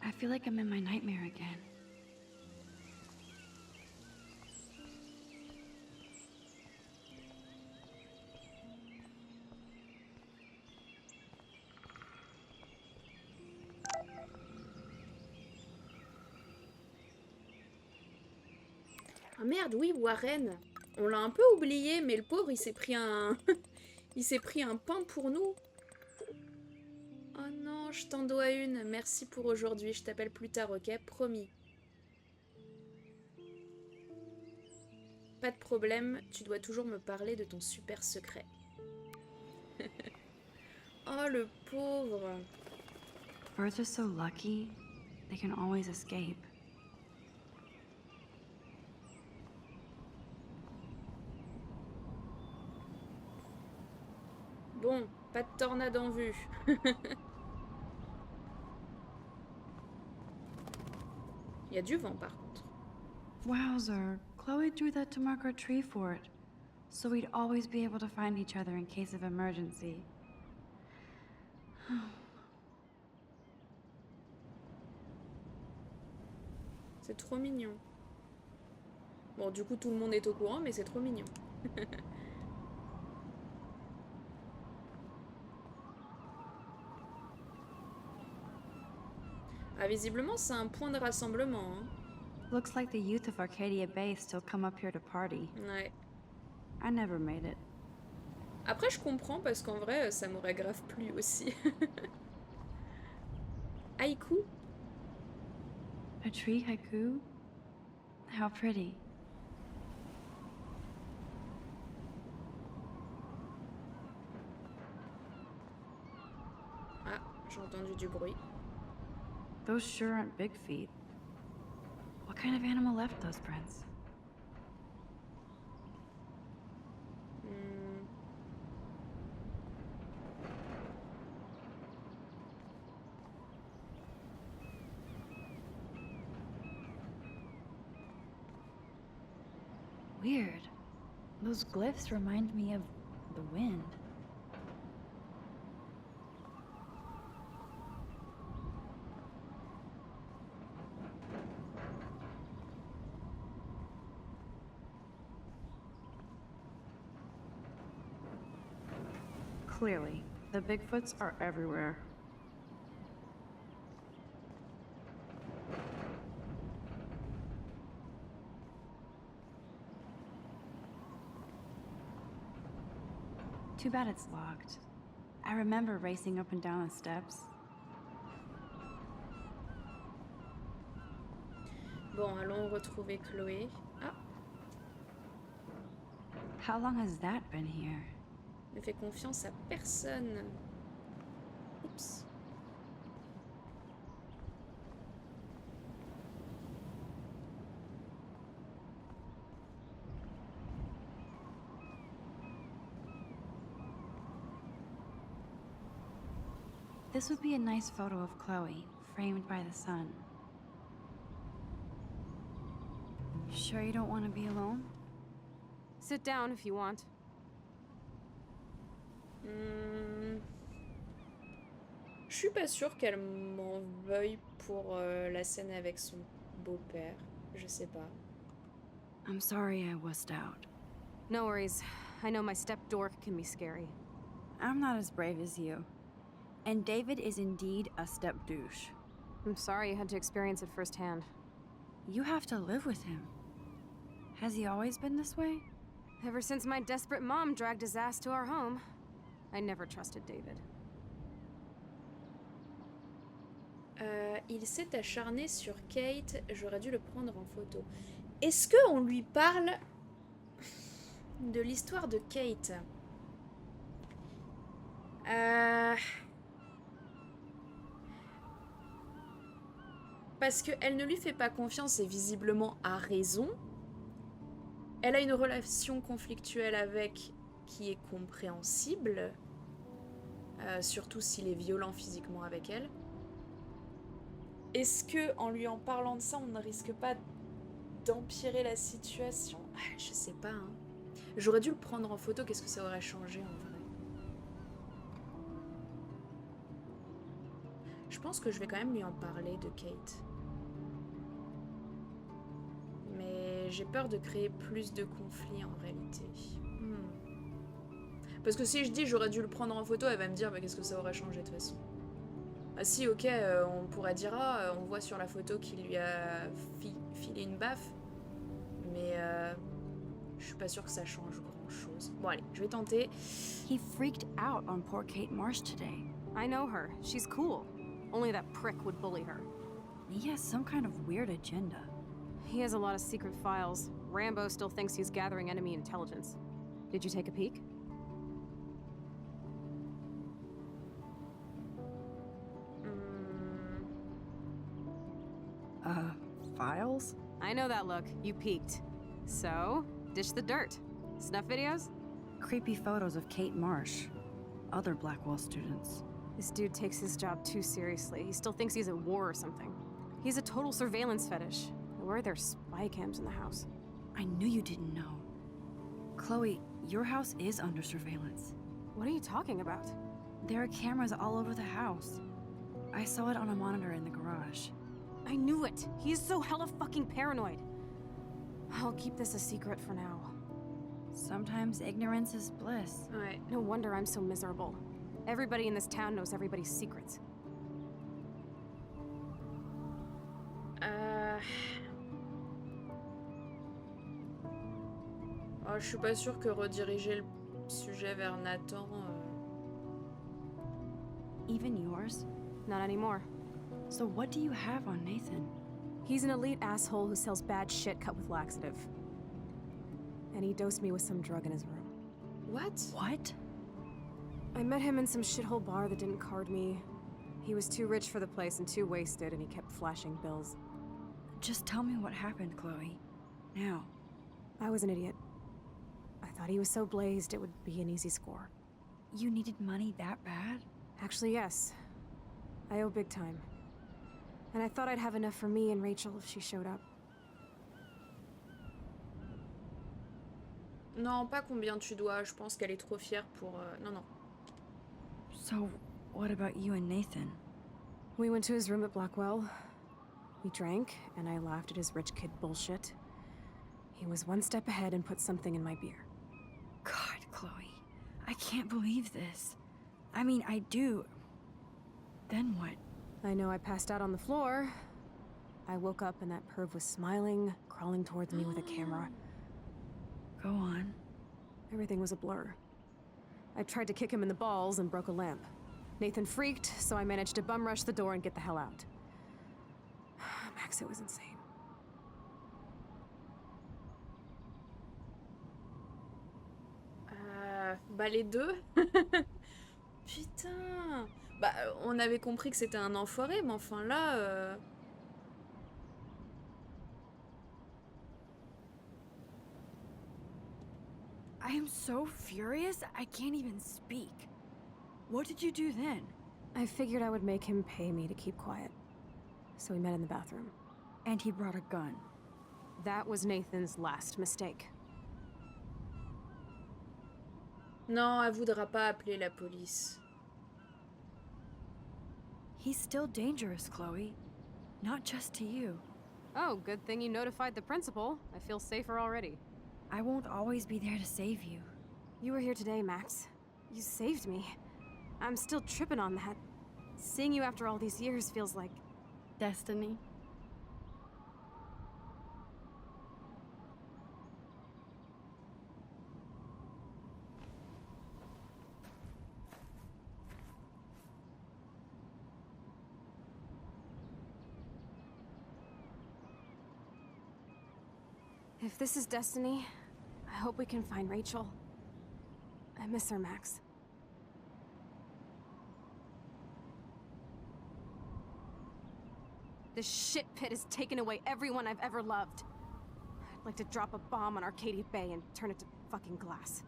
I feel like I'm in my nightmare again. Ah merde, oui, Warren. On l'a un peu oublié, mais le pauvre, il s'est pris un... il s'est pris un pain pour nous. Oh non, je t'en dois une. Merci pour aujourd'hui. Je t'appelle plus tard, ok? Promis. Pas de problème, tu dois toujours me parler de ton super secret. Oh, le pauvre. Birds are so lucky, they can always escape. Bon, pas de tornade en vue. Il y a du vent par contre. Wowzer, Chloe drew that to mark our tree fort, so we'd always be able to find each other in case of emergency. C'est trop mignon. Bon, du coup, tout le monde est au courant, mais c'est trop mignon. Ah, visiblement, c'est un point de rassemblement. Hein. Looks like the youth of Arcadia Bay still come up here to party. Ouais. I never made it. Après, je comprends, parce qu'en vrai, ça m'aurait grave plu aussi. Haïku. A tree haiku? How pretty. Ah, j'ai entendu du bruit. Those sure aren't big feet. What kind of animal left those prints? Hmm. Weird. Those glyphs remind me of the wind. Clearly, the Bigfoots are everywhere. Too bad it's locked. I remember racing up and down the steps. Bon, allons retrouver Chloé. Ah, How long has that been here? ne fais confiance à personne. Oups. This would be a nice photo of Chloe, framed by the sun. Sure you don't want to be alone? Sit down if you want. Je suis pas sûre qu'elle m'en veuille pour la scène avec son beau-père. Je sais pas. I'm sorry I wussed out. No worries. I know my step dork can be scary. I'm not as brave as you. And David is indeed a step douche. I'm sorry you had to experience it firsthand. You have to live with him. Has he always been this way? Ever since my desperate mom dragged his ass to our home, I never trusted David. Il s'est acharné sur Kate. J'aurais dû le prendre en photo. Est-ce qu'on lui parle de l'histoire de Kate? Parce qu'elle ne lui fait pas confiance et visiblement a raison. Elle a une relation conflictuelle avec qui est compréhensible. Surtout s'il est violent physiquement avec elle. Est-ce que en lui en parlant de ça, on ne risque pas d'empirer la situation? Je sais pas. Hein. J'aurais dû le prendre en photo. Qu'est-ce que ça aurait changé en vrai? Je pense que je vais quand même lui en parler de Kate. Mais j'ai peur de créer plus de conflits en réalité. Parce que si je dis j'aurais dû le prendre en photo, elle va me dire bah, qu'est-ce que ça aurait changé de toute façon. Ah si, ok, on pourrait dire ah, on voit sur la photo qu'il lui a filé une baffe. Mais je suis pas sûre que ça change grand chose. Bon allez, je vais tenter. He freaked out on poor Kate Marsh today. I know her. She's cool. Only that prick would bully her. He has some kind of weird agenda. He has a lot of secret files. Rambo still thinks he's gathering enemy intelligence. Did you take a peek? Files? I know that look. You peeked. So, dish the dirt. Snuff videos? Creepy photos of Kate Marsh. Other Blackwell students. This dude takes his job too seriously. He still thinks he's at war or something. He's a total surveillance fetish. Where are there spy cams in the house? I knew you didn't know. Chloe, your house is under surveillance. What are you talking about? There are cameras all over the house. I saw it on a monitor in the garage. I knew it! He is so hella fucking paranoid. I'll keep this a secret for now. Sometimes ignorance is bliss. Ouais. No wonder I'm so miserable. Everybody in this town knows everybody's secrets. Oh, je suis pas sûre que rediriger le sujet vers Nathan... Even yours? Not anymore. So what do you have on Nathan? He's an elite asshole who sells bad shit cut with laxative. And he dosed me with some drug in his room. What? What? I met him in some shithole bar that didn't card me. He was too rich for the place and too wasted, and he kept flashing bills. Just tell me what happened, Chloe. Now. I was an idiot. I thought he was so blazed it would be an easy score. You needed money that bad? Actually, yes. I owe big time. And I thought I'd have enough for me and Rachel if she showed up. Non, pas combien tu dois. Je pense qu'elle est trop fière pour... Non, non. So, what about you and Nathan? We went to his room at Blackwell. We drank, and I laughed at his rich kid bullshit. He was one step ahead and put something in my beer. God, Chloe. I can't believe this. I mean, I do. Then what? I know I passed out on the floor. I woke up and that perv was smiling, crawling towards me with a camera. Go on. Everything was a blur. I tried to kick him in the balls and broke a lamp. Nathan freaked, so I managed to bum rush the door and get the hell out. Max, it was insane. Bah les deux. Putain. Bah on avait compris que c'était un enfoiré, mais enfin là... I am so furious, I can't even speak. What did you do then? I figured I would make him pay me to keep quiet. So we met in the bathroom. And he brought a gun. That was Nathan's last mistake. Non, elle voudra pas appeler la police. He's still dangerous, Chloe. Not just to you. Oh, good thing you notified the principal. I feel safer already. I won't always be there to save you. You were here today, Max. You saved me. I'm still tripping on that. Seeing you after all these years feels like... Destiny. If this is destiny, I hope we can find Rachel. I miss her, Max. This shit pit has taken away everyone I've ever loved. I'd like to drop a bomb on Arcadia Bay and turn it to fucking glass.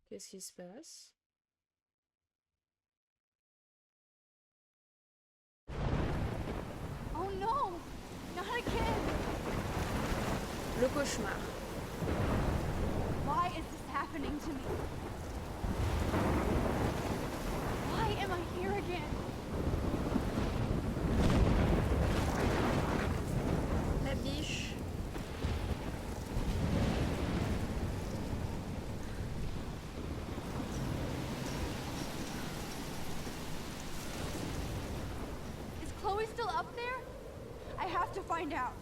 Qu'est-ce qui se passe? Oh no! Not again! Le cauchemar. Why is this happening to me? Why am I here again? La biche. Is Chloe still up there? I have to find out.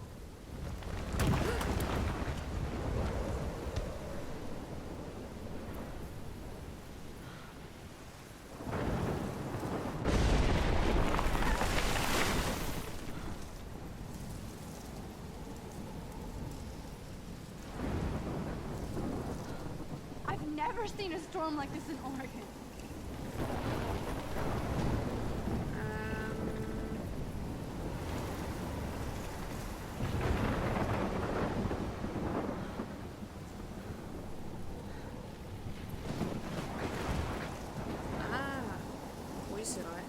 I've never seen a storm like this in Oregon. Ah, oui, c'est vrai.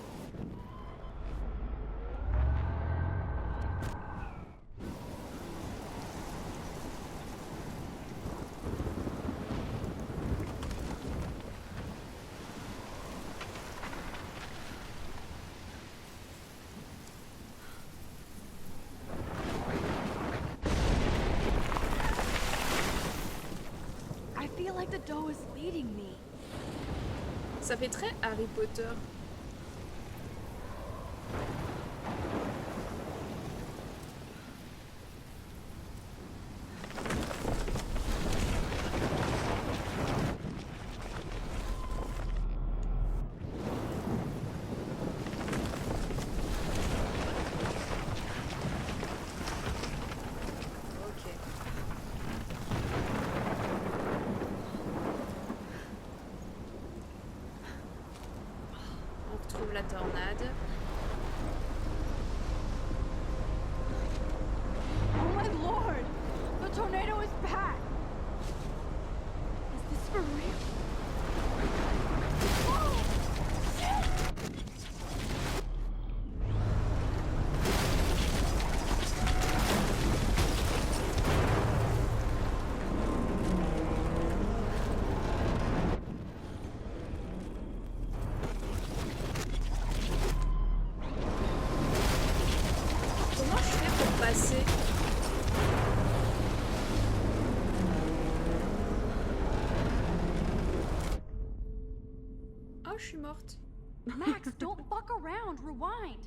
I feel like the dough is leading me. Ça fait très Harry Potter. Ok. On retrouve la tornade. Oh my lord! The tornado is back! Is this for real? Oh! Shit! Comment je fais pour passer? Oh, je suis morte. Max, don't fuck around. Rewind.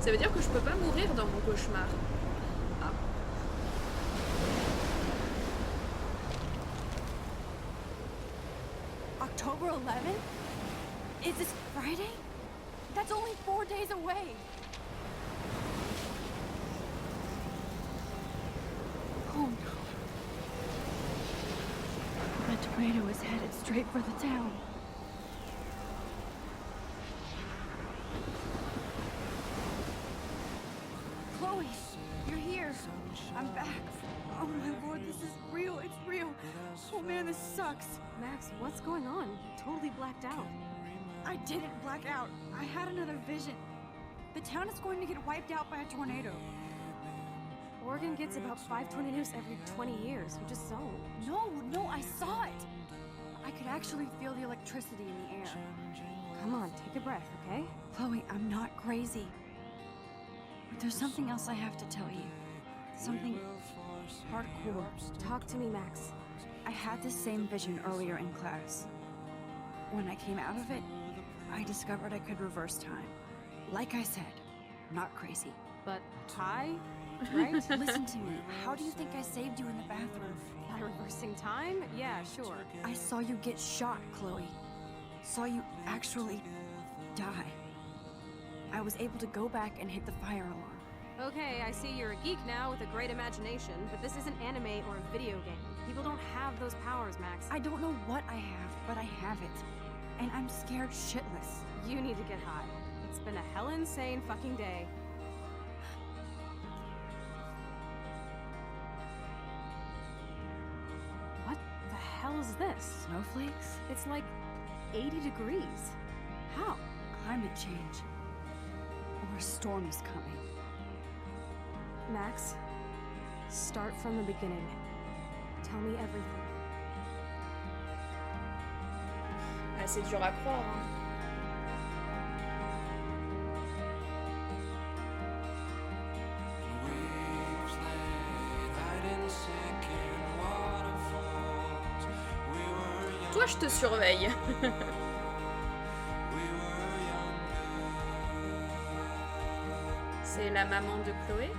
Ça veut dire que je peux pas mourir dans mon cauchemar. Ah. October 11th? Is this Friday? That's only 4 days away. Oh no. That tornado is headed straight for the town. Chloe, you're here. I'm back. Oh my lord, this is real. It's real. Oh man, this sucks. Max, what's going on? You totally blacked out. I didn't black out. I had another vision. The town is going to get wiped out by a tornado. Oregon gets about 5 tornadoes every 20 years. You just don't. No, I saw it. I could actually feel the electricity in the air. Come on, take a breath, okay? Chloe, I'm not crazy. But there's something else I have to tell you. Something hardcore. Talk to me, Max. I had this same vision earlier in class. When I came out of it, I discovered I could reverse time. Like I said, not crazy. But high, right? Listen to me. How do you think I saved you in the bathroom? By reversing time? Yeah, sure. I saw you get shot, Chloe. Saw you actually die. I was able to go back and hit the fire alarm. Okay, I see you're a geek now with a great imagination, but this isn't anime or a video game. People don't have those powers, Max. I don't know what I have, but I have it. And I'm scared shitless. You need to get high. It's been a hell insane fucking day. What the hell is this? Snowflakes? It's like 80 degrees. How? Climate change. Or a storm is coming. Max, start from the beginning. Tell me everything. Ah, c'est dur à croire, hein. Toi, je te surveille. C'est la maman de Chloé.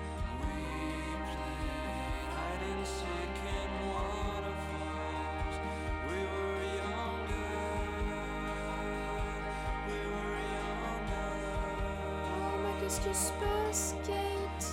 Oh, mais qu'est-ce qui se passe, Kate?